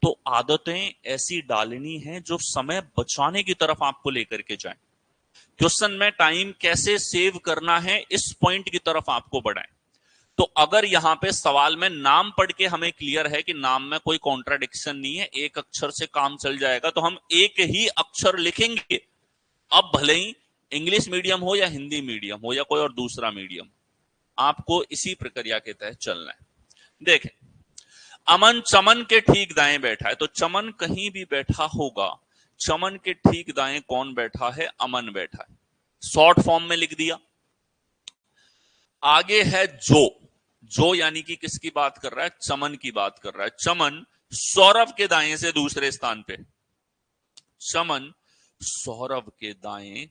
तो आदतें ऐसी डालनी है जो समय बचाने की तरफ आपको लेकर के जाए। क्वेश्चन में टाइम कैसे सेव करना है, इस पॉइंट की तरफ आपको बढ़ाएं। तो अगर यहां पे सवाल में नाम पढ़ के हमें क्लियर है कि नाम में कोई कॉन्ट्राडिक्शन नहीं है, एक अक्षर से काम चल जाएगा, तो हम एक ही अक्षर लिखेंगे। अब भले ही इंग्लिश मीडियम हो या हिंदी मीडियम हो या कोई और दूसरा मीडियम, आपको इसी प्रक्रिया के तहत चलना है। देखें, अमन चमन के ठीक दाएं बैठा है, तो चमन कहीं भी बैठा होगा, चमन के ठीक दाएं कौन बैठा है? अमन बैठा है। शॉर्ट फॉर्म में लिख दिया। आगे है जो यानी कि किसकी बात कर रहा है? चमन की बात कर रहा है। चमन सौरभ के दाएं से दूसरे स्थान पे, चमन सौरभ के दाएं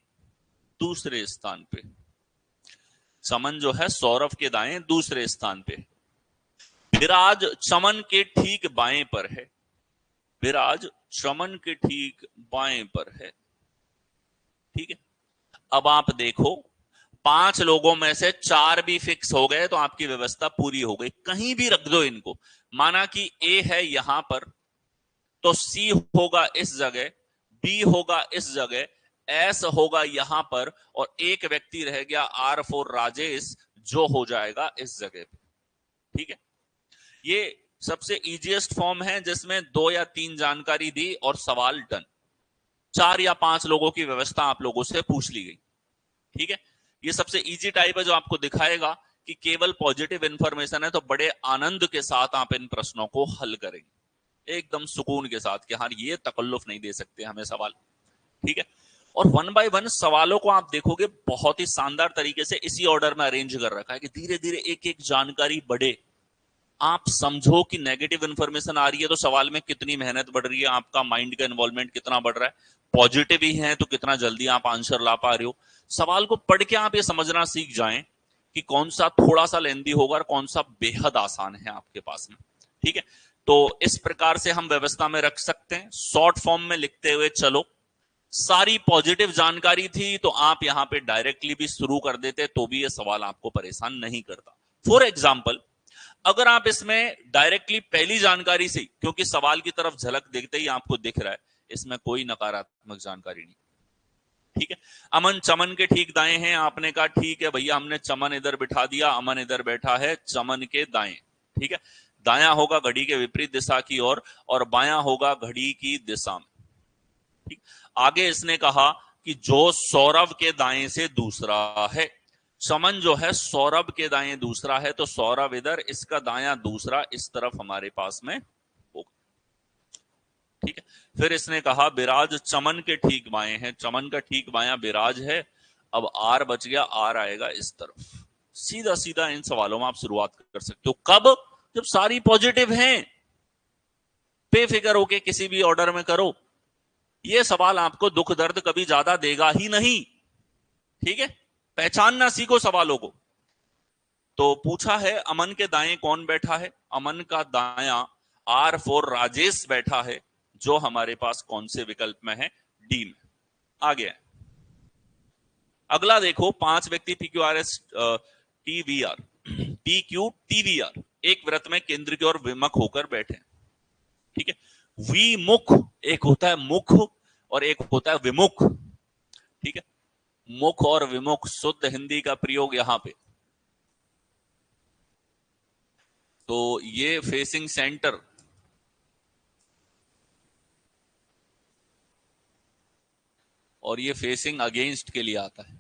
दूसरे स्थान पे, चमन जो है सौरभ के दाएं दूसरे स्थान पे। विराज चमन के ठीक बाएं पर है, विराज चमन के ठीक बाएं पर है। ठीक है, अब आप देखो, 5 लोगों में से 4 भी फिक्स हो गए तो आपकी व्यवस्था पूरी हो गई। कहीं भी रख दो इनको, माना कि ए है यहां पर, तो सी होगा इस जगह, बी होगा इस जगह, एस होगा यहां पर, और एक व्यक्ति रह गया आर फॉर राजेश, जो हो जाएगा इस जगह पे। ठीक है, ये सबसे इजीएस्ट फॉर्म है जिसमें 2 या 3 जानकारी दी और सवाल डन। 4 या 5 लोगों की व्यवस्था आप लोगों से पूछ ली गई। ठीक है, ये सबसे इजी टाइप है जो आपको दिखाएगा कि केवल पॉजिटिव इंफॉर्मेशन है, तो बड़े आनंद के साथ आप इन प्रश्नों को हल करेंगे एकदम सुकून के साथ कि हाँ ये तकल्लुफ नहीं दे सकते हमें सवाल। ठीक है, और 1 बाय 1 सवालों को आप देखोगे बहुत ही शानदार तरीके से इसी ऑर्डर में अरेंज कर रखा है कि धीरे धीरे एक एक जानकारी बढ़े। आप समझो कि नेगेटिव इंफॉर्मेशन आ रही है तो सवाल में कितनी मेहनत बढ़ रही है, आपका माइंड का इन्वॉल्वमेंट कितना बढ़ रहा है। पॉजिटिव ही है तो कितना जल्दी आप आंसर ला पा रहे हो। सवाल को पढ़ के आप ये समझना सीख जाएं कि कौन सा थोड़ा सा लेंदी होगा और कौन सा बेहद आसान है आपके पास में। ठीक है, तो इस प्रकार से हम व्यवस्था में रख सकते हैं। शॉर्ट फॉर्म में लिखते हुए चलो, सारी पॉजिटिव जानकारी थी तो आप यहां पे डायरेक्टली भी शुरू कर देते तो भी ये सवाल आपको परेशान नहीं करता। फॉर एग्जाम्पल, अगर आप इसमें डायरेक्टली पहली जानकारी से, क्योंकि सवाल की तरफ झलक देखते ही आपको दिख रहा है इसमें कोई नकारात्मक जानकारी नहीं। ठीक है, अमन चमन के ठीक दाएं हैं, आपने कहा ठीक है भैया, हमने चमन इधर बिठा दिया, अमन इधर बैठा है चमन के दाएं। ठीक है, दायां होगा घड़ी के विपरीत दिशा की ओर और बायां होगा घड़ी की दिशा में। ठीक, आगे इसने कहा कि जो सौरभ के दाएं से दूसरा है, चमन जो है सौरभ के दाएं दूसरा है, तो सौरभ इधर, इसका दायां दूसरा इस तरफ हमारे पास में होगा। ठीक है, फिर इसने कहा विराज चमन के ठीक बाएं है, चमन का ठीक बायां विराज है। अब आर बच गया, आर आएगा इस तरफ। सीधा सीधा इन सवालों में आप शुरुआत कर सकते हो। कब? जब सारी पॉजिटिव हैं, बेफिक्र होके किसी भी ऑर्डर में करो। ये सवाल आपको दुख दर्द कभी ज्यादा देगा ही नहीं। ठीक है, पहचानना सीखो सवालों को। तो पूछा है अमन के दाएं कौन बैठा है, अमन का दायां R4 राजेश बैठा है, जो हमारे पास कौन से विकल्प में है, डी में। आ गया। अगला देखो, 5 व्यक्ति PQRS TVR PQ TVR एक व्रत में केंद्र की ओर विमुख होकर बैठे। ठीक है, विमुख एक होता है मुख और एक होता है विमुख। ठीक है, मुख और विमुख शुद्ध हिंदी का प्रयोग यहां पे। तो ये फेसिंग सेंटर और ये फेसिंग अगेंस्ट के लिए आता है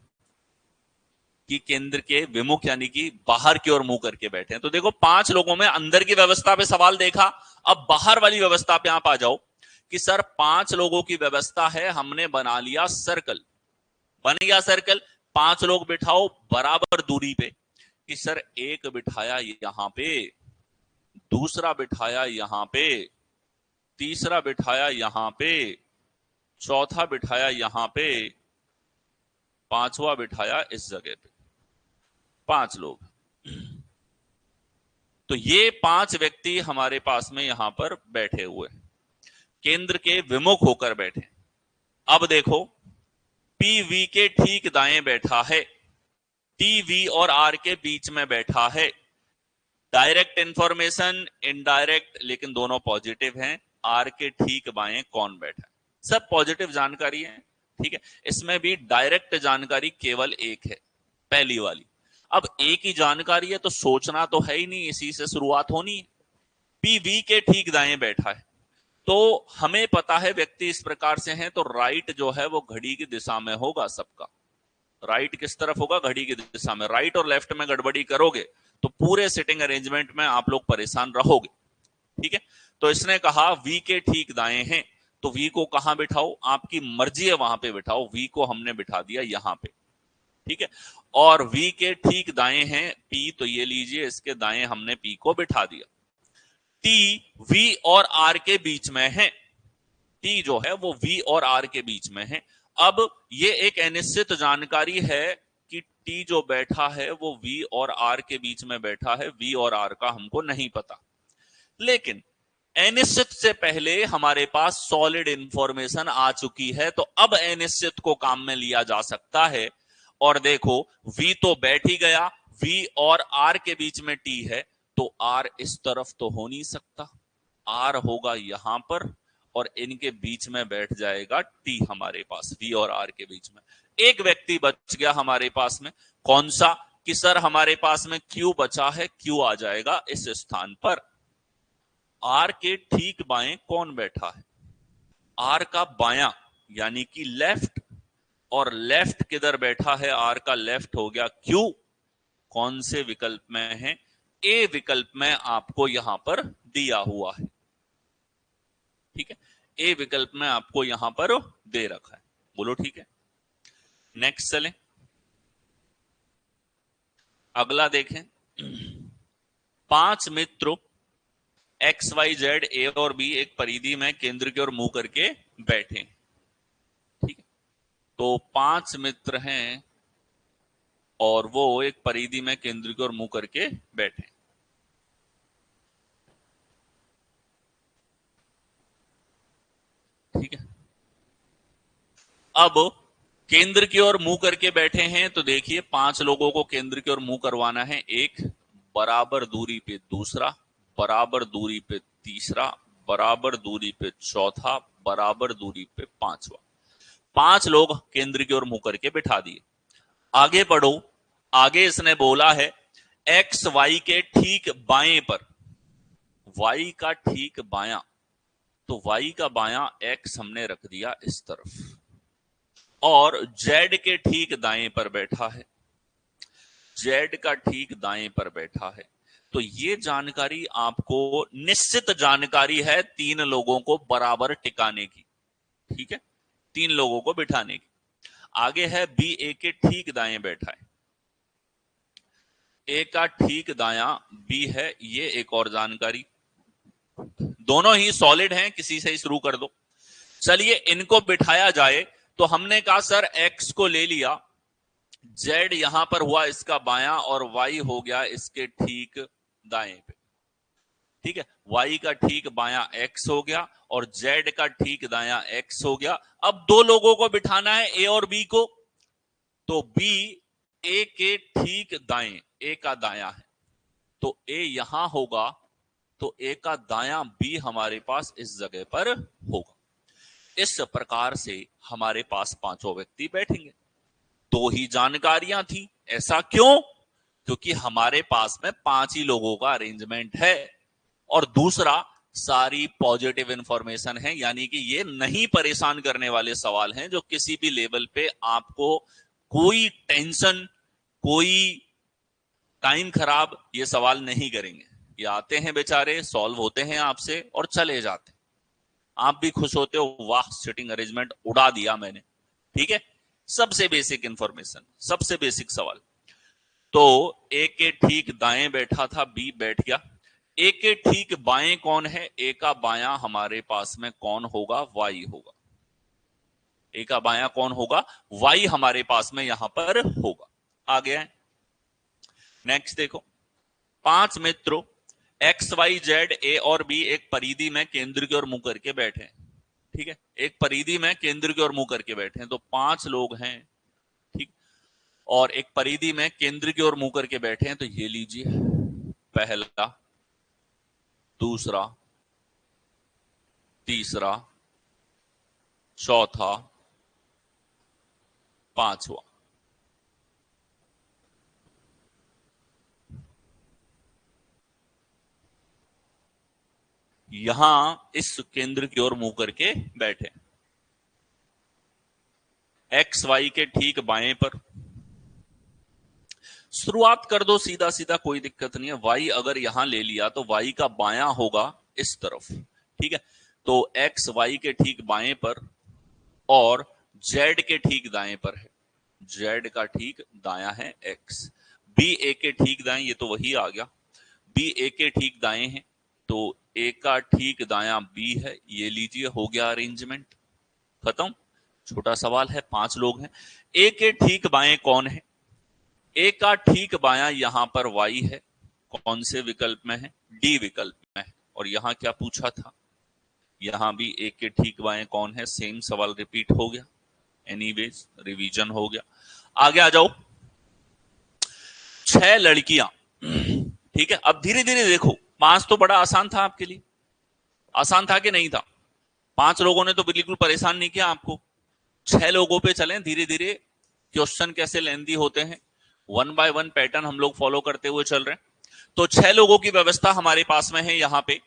कि केंद्र के विमुख यानी कि बाहर की ओर मुंह करके बैठे हैं। तो देखो 5 लोगों में अंदर की व्यवस्था पे सवाल देखा, अब बाहर वाली व्यवस्था पे आप आ जाओ कि सर 5 लोगों की व्यवस्था है, हमने बना लिया सर्कल। बन गया सर्कल, 5 लोग बिठाओ बराबर दूरी पे कि सर एक बिठाया यहां पे, दूसरा बिठाया यहां पे, तीसरा बिठाया यहां पे, चौथा बिठाया यहां पे, पांचवा बिठाया इस जगह पे। 5 लोग। तो ये 5 व्यक्ति हमारे पास में यहां पर बैठे हुए, केंद्र के विमुख होकर बैठे। अब देखो PV के ठीक दाएं बैठा है, TV और R के बीच में बैठा है। डायरेक्ट इंफॉर्मेशन, इनडायरेक्ट, लेकिन दोनों पॉजिटिव हैं। R के ठीक बाएं कौन बैठा है, सब पॉजिटिव जानकारी है। ठीक है, इसमें भी डायरेक्ट जानकारी केवल एक है, पहली वाली। अब एक ही जानकारी है तो सोचना तो है ही नहीं, इसी से शुरुआत होनी है। PV के ठीक दाएं बैठा है, तो हमें पता है व्यक्ति इस प्रकार से हैं, तो राइट जो है वो घड़ी की दिशा में होगा सबका। राइट किस तरफ होगा, घड़ी की दिशा में। राइट और लेफ्ट में गड़बड़ी करोगे तो पूरे सिटिंग अरेंजमेंट में आप लोग परेशान रहोगे। ठीक है, तो इसने कहा V के ठीक दाएं हैं, तो V को कहां बिठाओ, आपकी मर्जी है वहां पे बिठाओ। V को हमने बिठा दिया यहां पे। ठीक है, और V के ठीक दाएं हैं P, तो ये लीजिए इसके दाएं हमने P को बिठा दिया। T V और R के बीच में है, T जो है वो V और R के बीच में है। अब ये एक अनिश्चित जानकारी है कि T जो बैठा है वो V और R के बीच में बैठा है, V और R का हमको नहीं पता। लेकिन अनिश्चित से पहले हमारे पास सॉलिड इंफॉर्मेशन आ चुकी है, तो अब अनिश्चित को काम में लिया जा सकता है। और देखो V तो बैठ ही गया, V और R के बीच में T है, तो R इस तरफ तो हो नहीं सकता, R होगा यहां पर और इनके बीच में बैठ जाएगा T हमारे पास, V और R के बीच में। एक व्यक्ति बच गया हमारे पास में, कौन सा, कि सर हमारे पास में Q बचा है, Q आ जाएगा इस स्थान पर। R के ठीक बाएं कौन बैठा है, R का बायां यानी कि लेफ्ट, और लेफ्ट किधर बैठा है, आर का लेफ्ट हो गया क्यू, कौन से विकल्प में है, ए विकल्प में आपको यहां पर दिया हुआ है। ठीक है, ए विकल्प में आपको यहां पर दे रखा है। बोलो ठीक है। नेक्स्ट चलें, अगला देखें। 5 मित्र एक्स वाई जेड ए और बी एक परिधि में केंद्र की ओर मुंह करके बैठे। ठीक है, तो 5 मित्र हैं और वो एक परिधि में केंद्र की ओर मुंह करके बैठे। ठीक है, अब केंद्र की ओर मुंह करके बैठे हैं, तो देखिए 5 लोगों को केंद्र की ओर मुंह करवाना है। एक, बराबर दूरी पे दूसरा, बराबर दूरी पे तीसरा, बराबर दूरी पे चौथा, बराबर दूरी पे पांचवा। 5 लोग केंद्र की ओर मुंह करके बिठा दिए। आगे बढ़ो, आगे इसने बोला है एक्स वाई के ठीक बाएं पर, वाई का ठीक बायां, तो वाई का बायां एक्स हमने रख दिया इस तरफ, और जेड के ठीक दाएं पर बैठा है, जेड का ठीक दाएं पर बैठा है। तो ये जानकारी आपको निश्चित जानकारी है 3 लोगों को बराबर टिकाने की। ठीक है, 3 लोगों को बिठाने की। आगे है बी ए के ठीक दाएं बैठा है, ए का ठीक दायां बी है, ये एक और जानकारी। दोनों ही सॉलिड हैं, किसी से ही शुरू कर दो। चलिए इनको बिठाया जाए, तो हमने कहा सर एक्स को ले लिया, जेड यहां पर हुआ इसका बायां, और वाई हो गया इसके ठीक दाएं पे। ठीक है, वाई का ठीक बायां एक्स हो गया और जेड का ठीक दायां एक्स हो गया। अब 2 लोगों को बिठाना है, ए और बी को, तो बी ए के ठीक दाएं, ए का दायां है, तो ए यहां होगा, तो ए का दायां बी हमारे पास इस जगह पर होगा। इस प्रकार से हमारे पास 5 व्यक्ति बैठेंगे। 2 ही जानकारियां थी, ऐसा क्यों? क्योंकि हमारे पास में 5 ही लोगों का अरेंजमेंट है, और दूसरा सारी पॉजिटिव इंफॉर्मेशन है, यानी कि ये नहीं परेशान करने वाले सवाल हैं, जो किसी भी लेवल पे आपको कोई टेंशन, कोई टाइम खराब ये सवाल नहीं करेंगे। ये आते हैं बेचारे, सॉल्व होते हैं आपसे और चले जाते हैं। आप भी खुश होते हो, वाह सिटिंग अरेंजमेंट उड़ा दिया मैंने। ठीक है, सबसे बेसिक इंफॉर्मेशन, सबसे बेसिक सवाल। तो ए के ठीक दाएं बैठा था, बी बैठ गया। ए के ठीक बाएं कौन है? ए का बायां हमारे पास में कौन होगा? वाई होगा। ए का बायां कौन होगा? वाई हमारे पास में यहां पर होगा। आ गया है। नेक्स्ट देखो, 5 मित्रों एक्स वाई जेड ए और बी एक परिधि में केंद्र की ओर मुंह करके बैठे हैं। ठीक है, एक परिधि में केंद्र की ओर मुंह करके बैठे हैं, तो 5 लोग हैं। ठीक, और एक परिधि में केंद्र की ओर मुंह करके बैठे हैं, तो ये लीजिए, पहला, दूसरा, तीसरा, चौथा, पांचवा। यहां इस केंद्र की ओर मुंह करके बैठे, एक्स वाई के ठीक बाएं पर। शुरुआत कर दो सीधा सीधा, कोई दिक्कत नहीं है। वाई अगर यहां ले लिया तो वाई का बायां होगा इस तरफ। ठीक है, तो एक्स वाई के ठीक बाएं पर और जेड के ठीक दाएं पर है। जेड का ठीक दायां है एक्स, बी ए के ठीक दाएं, ये तो वही आ गया। बी ए के ठीक दाएं है, तो ए का ठीक दायां बी है, ये लीजिए, हो गया अरेंजमेंट, खत्म। छोटा सवाल है, 5 लोग हैं। ए के ठीक बाएं कौन है? ए का ठीक बायां यहां पर वाई है, कौन से विकल्प में है? डी विकल्प में है। और यहां क्या पूछा था? यहां भी ए के ठीक बाएं कौन है? सेम सवाल रिपीट हो गया, एनीवेज रिवीजन हो गया। आगे आ जाओ, 6 लड़कियां। ठीक है, अब धीरे धीरे देखो, 5 तो बड़ा आसान था आपके लिए, आसान था कि नहीं था? 5 लोगों ने तो बिल्कुल परेशान नहीं किया आपको। 6 लोगों पे चलें धीरे धीरे, क्वेश्चन कैसे लेंदी होते हैं, 1 बाय 1 पैटर्न हम लोग फॉलो करते हुए चल रहे हैं। तो 6 लोगों की व्यवस्था हमारे पास में है। यहां पे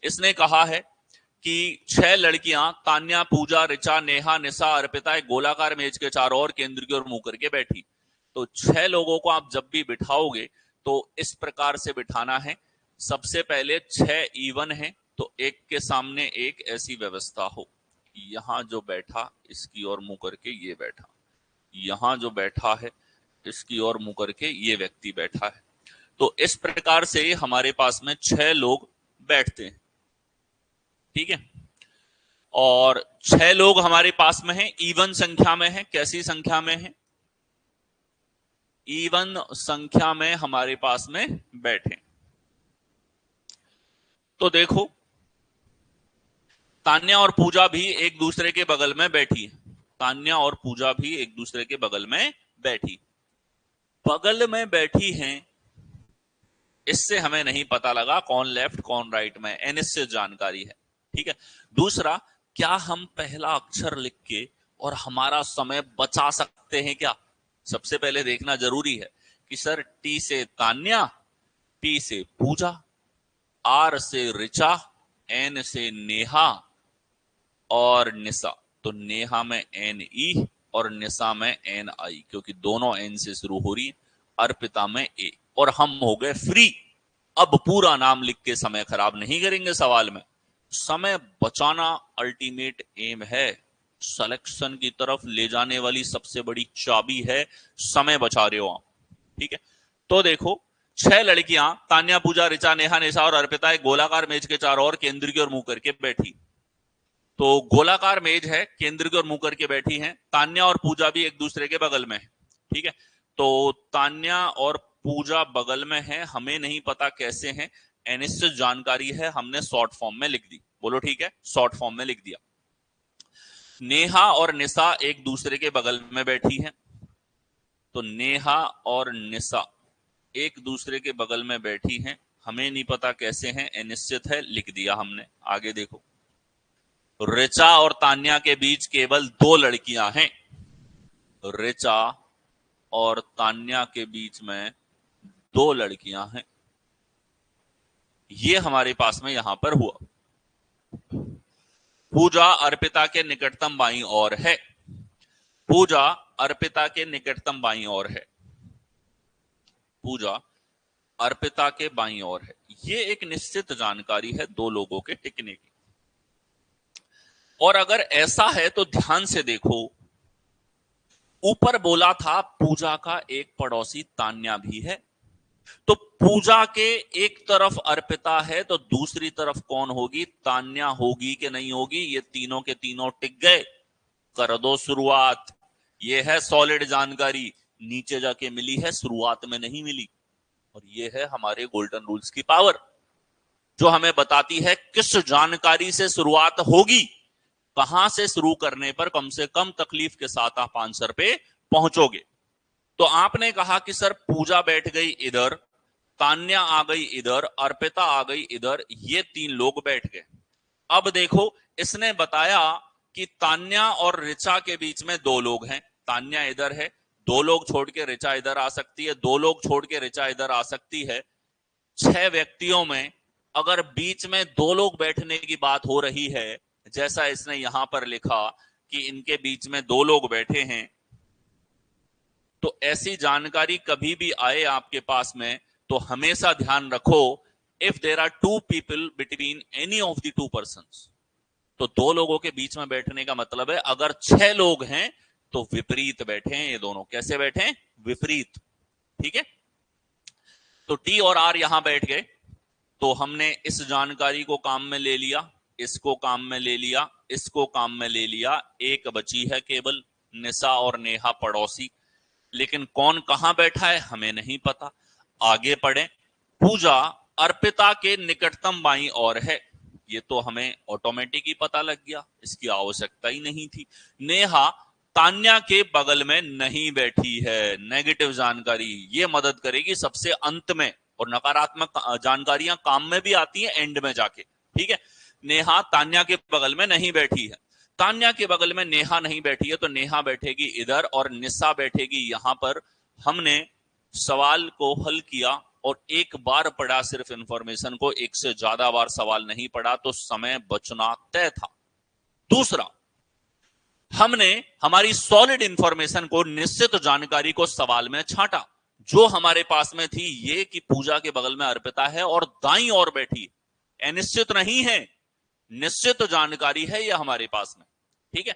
इसने कहा है कि 6 लड़कियां तान्या, पूजा, ऋचा, नेहा, निशा, अर्पिता एक गोलाकार मेज के चारों ओर केंद्र की ओर मुंह करके बैठी। तो 6 लोगों को आप जब भी बिठाओगे तो इस प्रकार से बिठाना है। सबसे पहले 6 इवन है, तो एक के सामने एक, ऐसी व्यवस्था हो। यहां जो बैठा इसकी ओर मुंह करके ये बैठा, यहां जो बैठा है इसकी ओर मुंह करके ये व्यक्ति बैठा है। तो इस प्रकार से हमारे पास में 6 लोग बैठते हैं, ठीक है। और 6 लोग हमारे पास में हैं, इवन संख्या में है। कैसी संख्या में है? इवन संख्या में हमारे पास में बैठे। तो देखो, तान्या और पूजा भी एक दूसरे के बगल में बैठी। तान्या और पूजा भी एक दूसरे के बगल में बैठी। बगल में बैठी हैं, इससे हमें नहीं पता लगा कौन लेफ्ट कौन राइट में, अनिश्चित जानकारी है, ठीक है। दूसरा, क्या हम पहला अक्षर लिख के और हमारा समय बचा सकते हैं क्या? सबसे पहले देखना जरूरी है कि सर टी से तान्या, पी से पूजा, आर से ऋचा, एन से नेहा और निशा। तो नेहा में एन ई और निशा में एन आई, क्योंकि दोनों एन से शुरू हो रही है। अर्पिता में ए, और हम हो गए फ्री। अब पूरा नाम लिख के समय खराब नहीं करेंगे सवाल में। समय बचाना अल्टीमेट एम है, सिलेक्शन की तरफ ले जाने वाली सबसे बड़ी चाबी है, समय बचा रहे हो आप, ठीक है। तो देखो, 6 लड़कियां तान्या, पूजा, ऋचा, नेहा, निशा और अर्पिता एक गोलाकार मेज के चारों ओर केंद्र की ओर मुंह करके बैठी। तो गोलाकार मेज है, केंद्र की ओर मुंह करके बैठी हैं। तान्या और पूजा भी एक दूसरे के बगल में है, ठीक है। तो तान्या और पूजा बगल में है, हमें नहीं पता कैसे हैं, अनिश्चित जानकारी है, हमने शॉर्ट फॉर्म में लिख दी। बोलो ठीक है, शॉर्ट फॉर्म में लिख दिया। नेहा और निशा एक दूसरे के बगल में बैठी हैं। तो नेहा और निशा एक दूसरे के बगल में बैठी हैं, हमें नहीं पता कैसे हैं, अनिश्चित है, लिख दिया हमने। आगे देखो, ऋचा और तान्या के बीच केवल 2 लड़कियां हैं। ऋचा और तान्या के बीच में 2 लड़कियां हैं, ये हमारे पास में यहां पर हुआ। पूजा अर्पिता के निकटतम बाईं ओर है। पूजा अर्पिता के निकटतम बाईं ओर है। पूजा अर्पिता के बाईं ओर है। ये एक निश्चित जानकारी है 2 लोगों के टिकने की। और अगर ऐसा है तो ध्यान से देखो, ऊपर बोला था पूजा का एक पड़ोसी तान्या भी है। तो पूजा के एक तरफ अर्पिता है, तो दूसरी तरफ कौन होगी? तान्या होगी कि नहीं होगी? ये तीनों के तीनों टिक गए। कर दो शुरुआत। ये है सॉलिड जानकारी, नीचे जाके मिली है, शुरुआत में नहीं मिली। और ये है हमारे गोल्डन रूल्स की पावर, जो हमें बताती है किस जानकारी से शुरुआत होगी, कहां से शुरू करने पर कम से कम तकलीफ के साथ आप आंसर पे पहुंचोगे। तो आपने कहा कि सर पूजा बैठ गई इधर, तान्या आ गई इधर, अर्पिता आ गई इधर, ये 3 लोग बैठ गए। अब देखो, इसने बताया कि तान्या और ऋचा के बीच में 2 लोग हैं। तान्या इधर है, 2 लोग छोड़ के ऋचा इधर आ सकती है, 2 लोग छोड़ के ऋचा इधर आ सकती है। 6 व्यक्तियों में अगर बीच में 2 लोग बैठने की बात हो रही है, जैसा इसने यहां पर लिखा कि इनके बीच में 2 लोग बैठे हैं, तो ऐसी जानकारी कभी भी आए आपके पास में तो हमेशा ध्यान रखो, if there are 2 people between any of the 2 persons, तो 2 लोगों के बीच में बैठने का मतलब है अगर 6 लोग हैं तो विपरीत बैठे हैं। ये दोनों कैसे बैठे? विपरीत, ठीक है। तो टी और आर यहां बैठ गए, तो हमने इस जानकारी को काम में ले लिया, इसको काम में ले लिया, इसको काम में ले लिया। एक बची है केवल, निशा और नेहा पड़ोसी। लेकिन कौन कहां बैठा है हमें नहीं पता। आगे पढ़े, पूजा अर्पिता के निकटतम बाईं ओर है, ये तो हमें ऑटोमेटिक ही पता लग गया, इसकी आवश्यकता ही नहीं थी। नेहा तान्या के बगल में नहीं बैठी है, नेगेटिव जानकारी, ये मदद करेगी सबसे अंत में, और नकारात्मक जानकारियां काम में भी आती हैं एंड में जाके, ठीक है। नेहा तान्या के बगल में नहीं बैठी है, तान्या के बगल में नेहा नहीं बैठी है, तो नेहा बैठेगी इधर और निशा बैठेगी यहां पर। हमने सवाल को हल किया और एक बार पढ़ा सिर्फ इंफॉर्मेशन को, एक से ज्यादा बार सवाल नहीं पढ़ा तो समय बचना तय था। दूसरा, हमने हमारी सॉलिड इंफॉर्मेशन को, निश्चित जानकारी को सवाल में छांटा। जो हमारे पास में थी ये कि पूजा के बगल में अर्पिता है और दाईं ओर बैठी, अनिश्चित नहीं है, निश्चित जानकारी है यह हमारे पास में। ठीक है,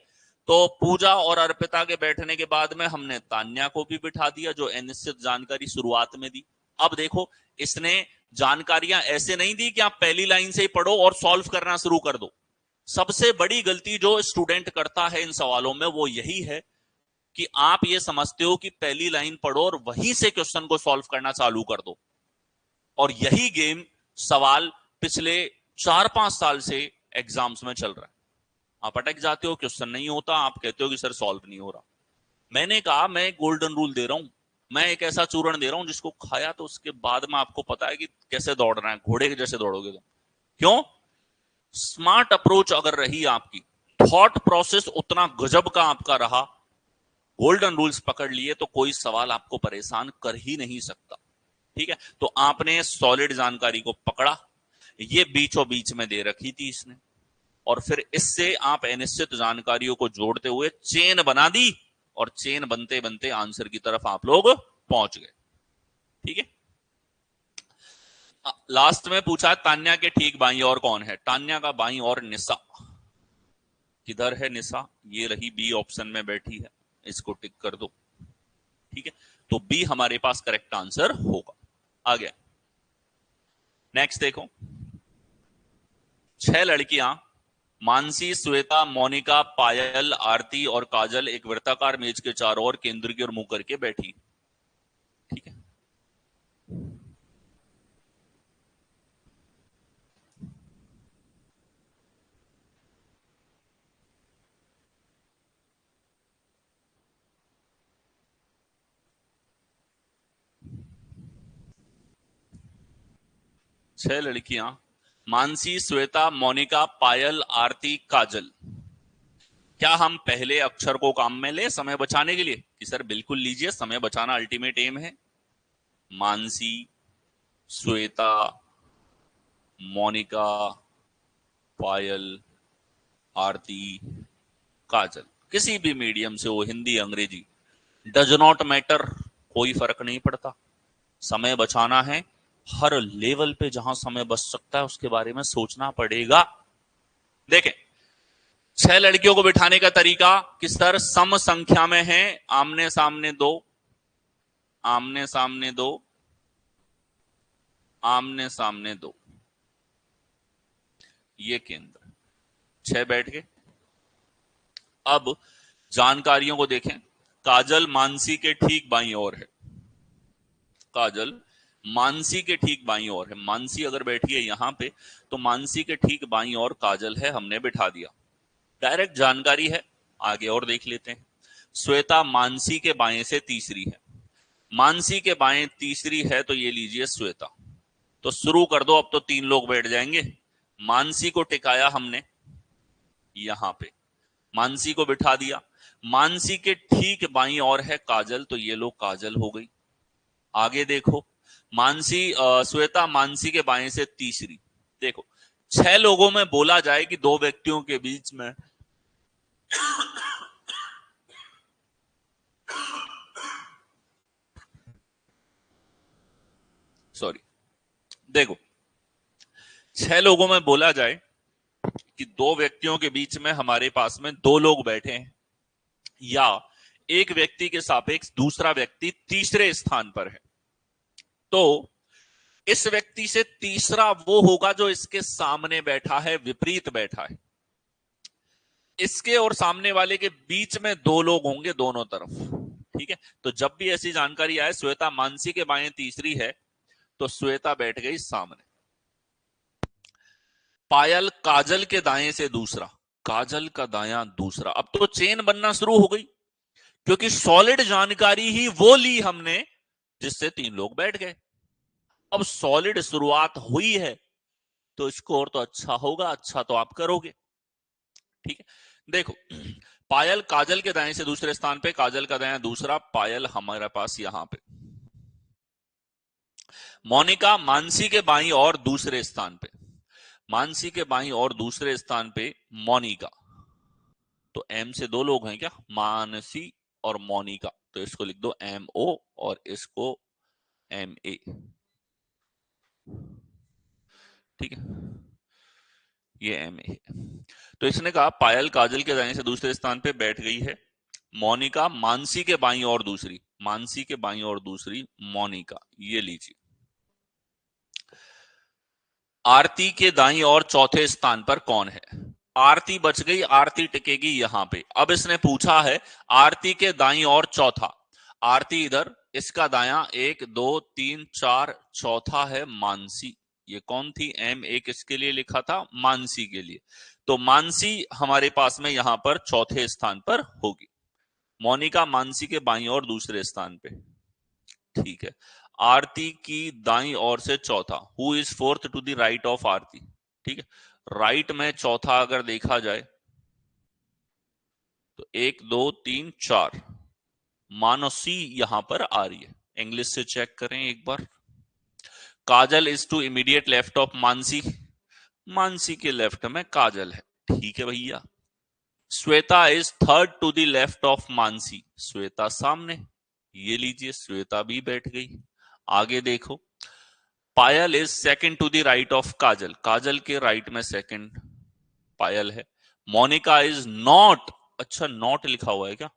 तो पूजा और अर्पिता के बैठने के बाद में हमने तान्या को भी बिठा दिया जो अनिश्चित जानकारी शुरुआत में दी। अब देखो, इसने जानकारियां ऐसे नहीं दी कि आप पहली लाइन से ही पढ़ो और सॉल्व करना शुरू कर दो। सबसे बड़ी गलती जो स्टूडेंट करता है इन सवालों में वो यही है कि आप ये समझते हो कि पहली लाइन पढ़ो और वहीं से क्वेश्चन को सॉल्व करना चालू कर दो। और यही गेम सवाल पिछले 4-5 साल से एग्जाम्स में चल रहा है। आप अटक जाते हो, क्वेश्चन नहीं होता, आप कहते हो कि सर सॉल्व नहीं हो रहा। मैंने कहा मैं गोल्डन रूल दे रहा हूं, मैं एक ऐसा चूर्ण दे रहा हूं जिसको खाया तो उसके बाद में आपको पता है कि कैसे दौड़ना है, घोड़े के जैसे दौड़ोगे तुम। क्यों? स्मार्ट अप्रोच अगर रही आपकी, थॉट प्रोसेस उतना गजब का आपका रहा, गोल्डन रूल्स पकड़ लिए तो कोई सवाल आपको परेशान कर ही नहीं सकता। ठीक है, तो आपने सॉलिड जानकारी को पकड़ा, ये बीचों बीच में दे रखी थी इसने, और फिर इससे आप अनिश्चित जानकारियों को जोड़ते हुए चेन बना दी और चेन बनते बनते आंसर की तरफ आप लोग पहुंच गए। ठीक है, लास्ट में पूछा तान्या के ठीक बाईं ओर कौन है। तान्या का बाईं ओर निशा। किधर है निशा? ये रही बी ऑप्शन में बैठी है, इसको टिक कर दो। ठीक है, तो बी हमारे पास करेक्ट आंसर होगा। आ गया। नेक्स्ट देखो, 6 लड़कियां मानसी, श्वेता, मोनिका, पायल, आरती और काजल एक वृत्ताकार मेज के चारों ओर केंद्र की ओर मुंह करके बैठी। ठीक है, छह लड़कियां मानसी, श्वेता, मोनिका, पायल, आरती, काजल। क्या हम पहले अक्षर को काम में ले समय बचाने के लिए? कि सर बिल्कुल लीजिए, समय बचाना अल्टीमेट एम है। मानसी, श्वेता, मोनिका, पायल, आरती, काजल, किसी भी मीडियम से हो, हिंदी अंग्रेजी, डज नॉट मैटर, कोई फर्क नहीं पड़ता। समय बचाना है, हर लेवल पे जहां समय बच सकता है उसके बारे में सोचना पड़ेगा। देखें, 6 लड़कियों को बिठाने का तरीका कि सर सम संख्या में है, आमने सामने दो, आमने सामने दो, आमने सामने दो, ये केंद्र 6 बैठ गए। अब जानकारियों को देखें, काजल मानसी के ठीक बाईं ओर है, काजल मानसी के ठीक बाईं ओर है। मानसी अगर बैठी है यहां पे तो मानसी के ठीक बाईं ओर काजल है, हमने बिठा दिया। डायरेक्ट जानकारी है, आगे और देख लेते हैं। श्वेता मानसी के बाएं से तीसरी है, मानसी के बाएं तीसरी है तो ये लीजिए श्वेता। तो शुरू कर दो, अब तो 3 लोग बैठ जाएंगे। मानसी को टिकाया हमने यहां पे, मानसी को बिठा दिया। मानसी के ठीक बाईं ओर है काजल, तो ये लोग काजल हो गई। आगे देखो, मानसी श्वेता मानसी के बाएं से तीसरी। देखो, 6 लोगों में बोला जाए कि 2 व्यक्तियों के बीच में सॉरी, देखो 6 लोगों में बोला जाए कि 2 व्यक्तियों के बीच में हमारे पास में 2 लोग बैठे हैं, या एक व्यक्ति के सापेक्ष दूसरा व्यक्ति तीसरे स्थान पर है, तो इस व्यक्ति से तीसरा वो होगा जो इसके सामने बैठा है, विपरीत बैठा है। इसके और सामने वाले के बीच में 2 लोग होंगे दोनों तरफ। ठीक है, तो जब भी ऐसी जानकारी आए श्वेता मानसी के बाएं तीसरी है तो श्वेता बैठ गई सामने। पायल काजल के दाएं से दूसरा, काजल का दायां दूसरा। अब तो चेन बनना शुरू हो गई, क्योंकि सॉलिड जानकारी ही वो ली हमने जिससे 3 लोग बैठ गए। अब सॉलिड शुरुआत हुई है तो स्कोर तो अच्छा होगा, अच्छा तो आप करोगे। ठीक है, देखो, पायल काजल के दाएं से दूसरे स्थान पे, काजल का दायां दूसरा, पायल हमारे पास यहां पे। मोनिका मानसी के बाईं और दूसरे स्थान पे, मानसी के बाईं और दूसरे स्थान पे मोनिका, तो एम से दो लोग हैं क्या, मानसी और मोनिका, तो इसको लिख दो एम ओ और इसको एम ए, ठीक है, ये एम ए। तो इसने कहा पायल काजल के दाएं से दूसरे स्थान पे बैठ गई है, मोनिका मानसी के बाईं और दूसरी, मानसी के बाईं और दूसरी मोनिका, ये लीजिए। आरती के दाईं और चौथे स्थान पर कौन है, आरती बच गई, आरती टिकेगी यहां पे। अब इसने पूछा है आरती के दाईं और चौथा, आरती इधर, इसका दायां 1 2 3 4, चौथा है मानसी, ये कौन थी, एम ए किसके लिए लिखा था, मानसी के लिए, तो मानसी हमारे पास में यहां पर चौथे स्थान पर होगी, मोनिका मानसी के बाईं और दूसरे स्थान पे, ठीक है। आरती की दाईं ओर से चौथा, who is fourth to the right of Aarti, ठीक है, राइट में चौथा अगर देखा जाए तो 1 2 3 4, मानसी यहां पर आ रही है, इंग्लिश से चेक करें एक बार। Kajal is to immediate left of Mansi, Mansi के लेफ्ट में काजल है, ठीक है भैया। Shweta is third to the left of Mansi, Shweta सामने, ये लीजिए श्वेता भी बैठ गई। आगे देखो, Payal is second to the right of Kajal, Kajal के राइट में सेकंड पायल है। मोनिका इज नॉट, अच्छा नॉट लिखा हुआ है क्या,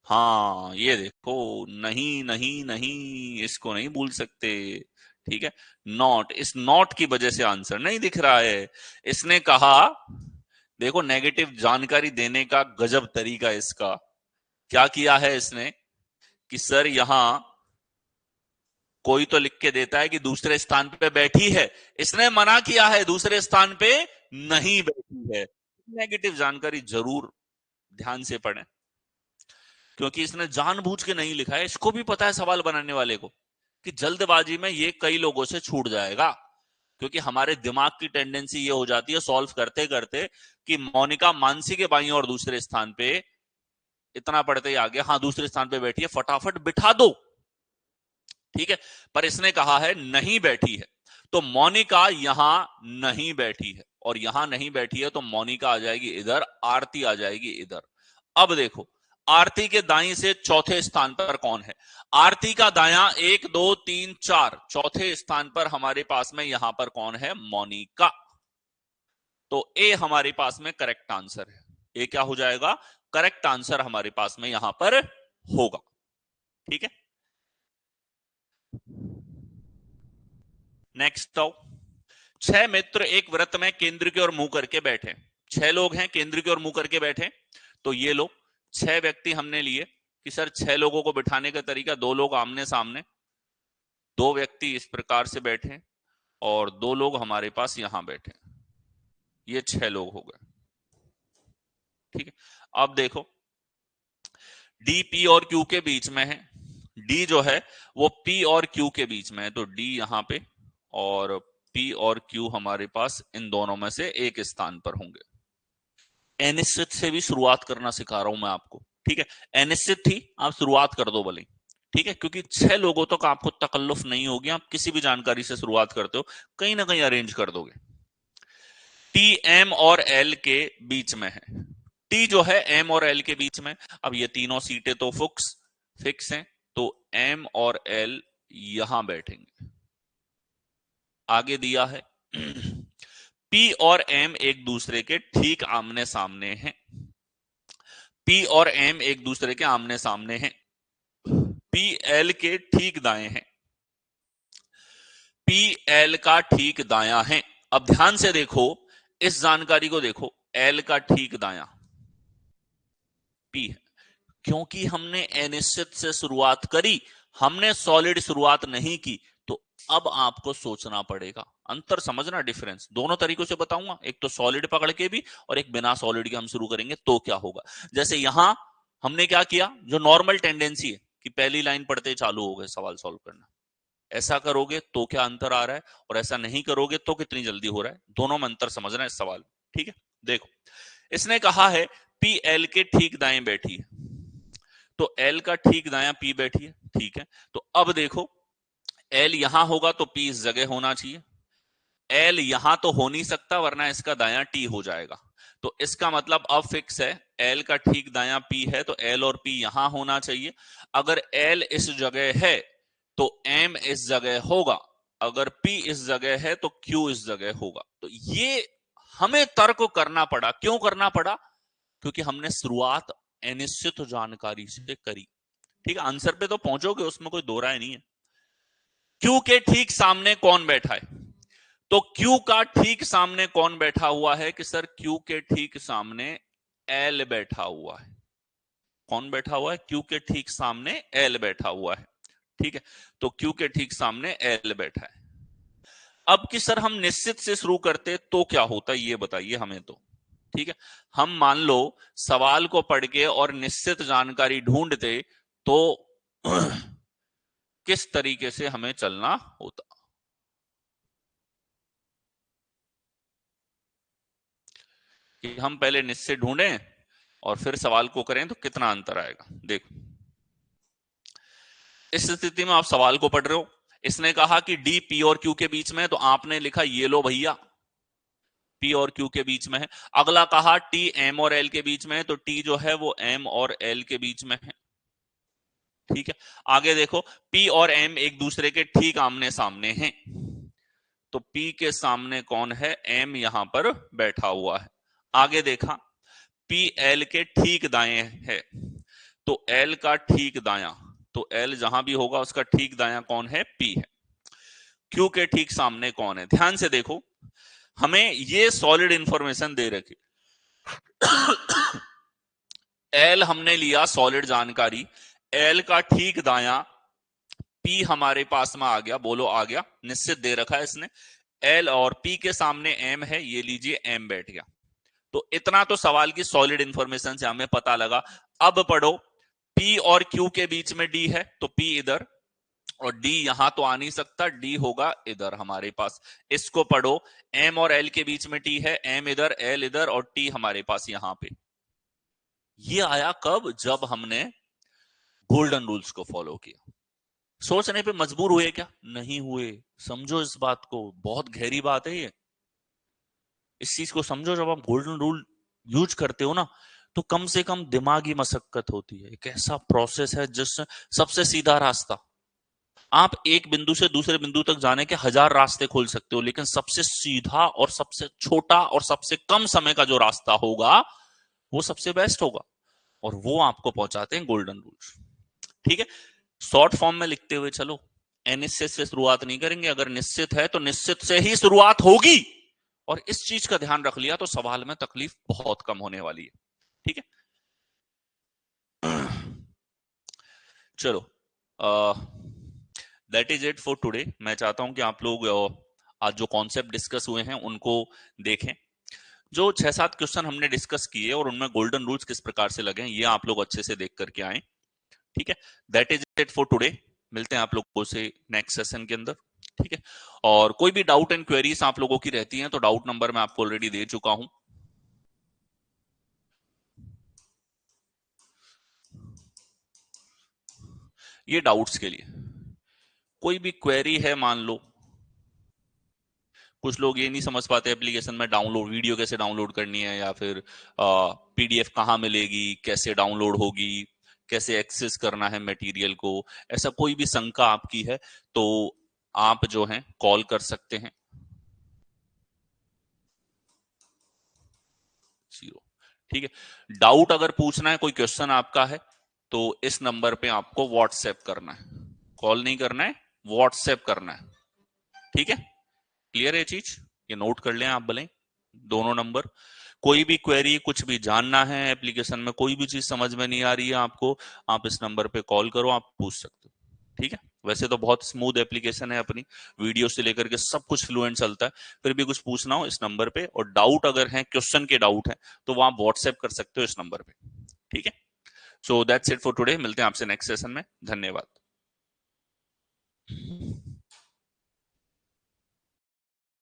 हाँ ये देखो, नहीं नहीं नहीं, इसको नहीं भूल सकते, ठीक है, नॉट, इस नॉट की वजह से आंसर नहीं दिख रहा है। इसने कहा, देखो नेगेटिव जानकारी देने का गजब तरीका इसका, क्या किया है इसने कि सर यहां कोई तो लिख के देता है कि दूसरे स्थान पे बैठी है, इसने मना किया है दूसरे स्थान पे नहीं बैठी है, नेगेटिव जानकारी जरूर ध्यान से पढ़ें, क्योंकि इसने जानबूझ के नहीं लिखा है, इसको भी पता है सवाल बनाने वाले को कि जल्दबाजी में ये कई लोगों से छूट जाएगा, क्योंकि हमारे दिमाग की टेंडेंसी ये हो जाती है सॉल्व करते करते कि मोनिका मानसी के बाईं और दूसरे स्थान पे, इतना पढ़ते ही आ गया, हाँ दूसरे स्थान पे बैठी है, फटाफट बिठा दो, ठीक है, पर इसने कहा है नहीं बैठी है, तो मोनिका यहां नहीं बैठी है, और यहां नहीं बैठी है तो मोनिका आ जाएगी इधर, आरती आ जाएगी इधर। अब देखो आरती के दाईं से चौथे स्थान पर कौन है, आरती का दायां 1 2 3 4, चौथे स्थान पर हमारे पास में यहां पर कौन है, मोनिका, तो ए हमारे पास में करेक्ट आंसर है, ए क्या हो जाएगा, करेक्ट आंसर हमारे पास में यहां पर होगा, ठीक है। नेक्स्ट आओ, 6 मित्र एक व्रत में केंद्र की ओर मुंह करके बैठे, 6 लोग हैं केंद्र की ओर मुंह करके बैठे, तो ये लो 6 व्यक्ति हमने लिए कि सर 6 लोगों को बिठाने का तरीका, 2 लोग आमने सामने, 2 व्यक्ति इस प्रकार से बैठे और 2 लोग हमारे पास यहां बैठे, ये 6 लोग हो गए, ठीक है। अब देखो डी पी और क्यू के बीच में है, डी जो है वो पी और क्यू के बीच में है, तो डी यहां पे और पी और क्यू हमारे पास इन दोनों में से एक स्थान पर होंगे। अनिश्चित से भी शुरुआत करना सिखा रहा हूं मैं आपको, ठीक है, अनिश्चित थी आप शुरुआत कर दो भले, ठीक है, क्योंकि 6 लोगों तक आपको तकल्लुफ नहीं होगी, आप किसी भी जानकारी से शुरुआत करते हो कहीं ना कहीं अरेंज कर दोगे। टी एम और एल के बीच में है, टी जो है एम और एल के बीच में, अब ये तीनों सीटें तो फिक्स हैं, तो एम और एल यहां बैठेंगे। आगे दिया है पी और एम एक दूसरे के ठीक आमने सामने हैं, पी और एम एक दूसरे के आमने सामने हैं, पी एल के ठीक दाएं हैं, पी एल का ठीक दायां है। अब ध्यान से देखो इस जानकारी को, देखो एल का ठीक दायां पी है, क्योंकि हमने अनिश्चित से शुरुआत करी, हमने सॉलिड शुरुआत नहीं की, तो अब आपको सोचना पड़ेगा, अंतर समझना, डिफरेंस दोनों तरीकों से बताऊंगा, एक तो सॉलिड पकड़ के भी और एक बिना सॉलिड के हम शुरू करेंगे तो क्या होगा। जैसे यहां हमने क्या किया, जो नॉर्मल टेंडेंसी है कि पहली लाइन पढ़ते ही चालू हो गए सवाल सॉल्व करना, ऐसा करोगे तो क्या अंतर आ रहा है, और ऐसा नहीं करोगे तो कितनी जल्दी हो रहा है, दोनों में अंतर समझना है इस सवाल, ठीक है। देखो इसने कहा है पी एल के ठीक दाएं बैठी है, तो एल का ठीक दायां पी बैठी है, ठीक है, तो अब देखो एल यहां होगा तो पी इस जगह होना चाहिए, एल यहां तो हो नहीं सकता वरना इसका दायां टी हो जाएगा। तो इसका मतलब अब फिक्स है, एल का ठीक दायां पी है तो एल और पी यहां होना चाहिए। अगर एल इस जगह है तो एम इस जगह होगा, अगर पी इस जगह है तो क्यू इस जगह होगा। तो ये हमें तर्क करना पड़ा। क्यों करना पड़ा? क्योंकि हमने शुरुआत अनिश्चित जानकारी से करी। ठीक है, आंसर पे तो पहुंचोगे, उसमें कोई दो राय नहीं है। क्यू के ठीक सामने कौन बैठा है? तो क्यू का ठीक सामने कौन बैठा हुआ है? कि सर क्यू के ठीक सामने एल बैठा हुआ है। कौन बैठा हुआ है? क्यू के ठीक सामने एल बैठा हुआ है। ठीक है, तो क्यू के ठीक सामने एल बैठा है। अब कि सर हम निश्चित से शुरू करते तो क्या होता, ये बताइए हमें तो। ठीक है, हम मान लो सवाल को पढ़ के और निश्चित जानकारी ढूंढते तो किस तरीके से हमें चलना होता। कि हम पहले निश्चित ढूंढें और फिर सवाल को करें तो कितना अंतर आएगा। देखो, इस स्थिति में आप सवाल को पढ़ रहे हो, इसने कहा कि डी पी और क्यू के बीच में है, तो आपने लिखा ये लो भैया पी और क्यू के बीच में है। अगला कहा टी एम और एल के बीच में है, तो टी जो है वो एम और एल के बीच में है। ठीक है, आगे देखो पी और एम एक दूसरे के ठीक आमने सामने हैं, तो पी के सामने कौन है? एम यहां पर बैठा हुआ है। आगे देखा पी एल के ठीक दाएं है, तो एल का ठीक दायां, तो एल जहां भी होगा उसका ठीक दायां कौन है? पी है। क्यू के ठीक सामने कौन है? ध्यान से देखो, हमें ये सॉलिड इंफॉर्मेशन दे रखी। एल हमने लिया सॉलिड जानकारी, एल का ठीक दायां पी हमारे पास में आ गया, बोलो आ गया, निश्चित दे रखा है इसने। एल और पी के सामने एम है, ये लीजिए एम बैठ गया। तो इतना तो सवाल की सॉलिड इंफॉर्मेशन से हमें पता लगा। अब पढ़ो, पी और क्यू के बीच में डी है, तो पी इधर और डी यहां तो आ नहीं सकता, डी होगा इधर हमारे पास। इसको पढ़ो, एम और एल के बीच में टी है, एम इधर एल इधर और टी हमारे पास यहां पे। ये आया कब? जब हमने गोल्डन रूल्स को फॉलो किया। सोचने पे मजबूर हुए क्या? नहीं हुए। समझो इस बात को, बहुत गहरी बात है ये। इस चीज को समझो, जब आप गोल्डन रूल यूज करते हो ना, तो कम से कम दिमागी मशक्कत होती है। एक ऐसा प्रोसेस है जिससे सबसे सीधा रास्ता, आप एक बिंदु से दूसरे बिंदु तक जाने के हजार रास्ते खोल सकते हो, लेकिन सबसे सीधा और सबसे छोटा और सबसे कम समय का जो रास्ता होगा वो सबसे बेस्ट होगा, और वो आपको पहुंचाते हैं गोल्डन रूल्स। ठीक है, शॉर्ट फॉर्म में लिखते हुए चलो, अनिश्चित से शुरुआत नहीं करेंगे, अगर निश्चित है तो निश्चित से ही शुरुआत होगी, और इस चीज का ध्यान रख लिया तो सवाल में तकलीफ बहुत कम होने वाली है। ठीक है, चलो, that is it for today. मैं चाहता हूं कि आप लोग आज जो कॉन्सेप्ट डिस्कस हुए हैं उनको देखें। जो 6-7 क्वेश्चन हमने डिस्कस किए और उनमें गोल्डन रूल्स किस प्रकार से लगे, ये आप लोग अच्छे से देख करके आए। ठीक है, that is it for today. मिलते हैं आप लोगों से नेक्स्ट सेशन के अंदर। ठीक है, और कोई भी डाउट एंड क्वेरीज आप लोगों की रहती हैं तो डाउट नंबर मैं आपको ऑलरेडी दे चुका हूं। ये डाउट्स के लिए कोई भी क्वेरी है, मान लो कुछ लोग ये नहीं समझ पाते एप्लीकेशन में डाउनलोड वीडियो कैसे डाउनलोड करनी है, या फिर पीडीएफ कहाँ मिलेगी, कैसे डाउनलोड होगी, कैसे एक्सेस करना है मटेरियल को, ऐसा कोई भी शंका आपकी है तो आप जो है कॉल कर सकते हैं। 0। ठीक है, डाउट अगर पूछना है, कोई क्वेश्चन आपका है, तो इस नंबर पे आपको व्हाट्सएप करना है, कॉल नहीं करना है, व्हाट्सएप करना है। ठीक है, क्लियर है चीज? ये नोट कर लें आप भले, दोनों नंबर। कोई भी क्वेरी, कुछ भी जानना है एप्लीकेशन में, कोई भी चीज समझ में नहीं आ रही है आपको, आप इस नंबर पे कॉल करो, आप पूछ सकते हो। ठीक है, वैसे तो बहुत स्मूथ एप्लीकेशन है अपनी, वीडियो से लेकर के सब कुछ फ्लुएंट चलता है। फिर भी कुछ पूछना हो इस नंबर पे, और डाउट अगर है, क्वेश्चन के डाउट है, तो वो आप व्हाट्सएप कर सकते हो इस नंबर पे। ठीक है, so that's it for today. मिलते हैं आपसे नेक्स्ट सेशन में। धन्यवाद।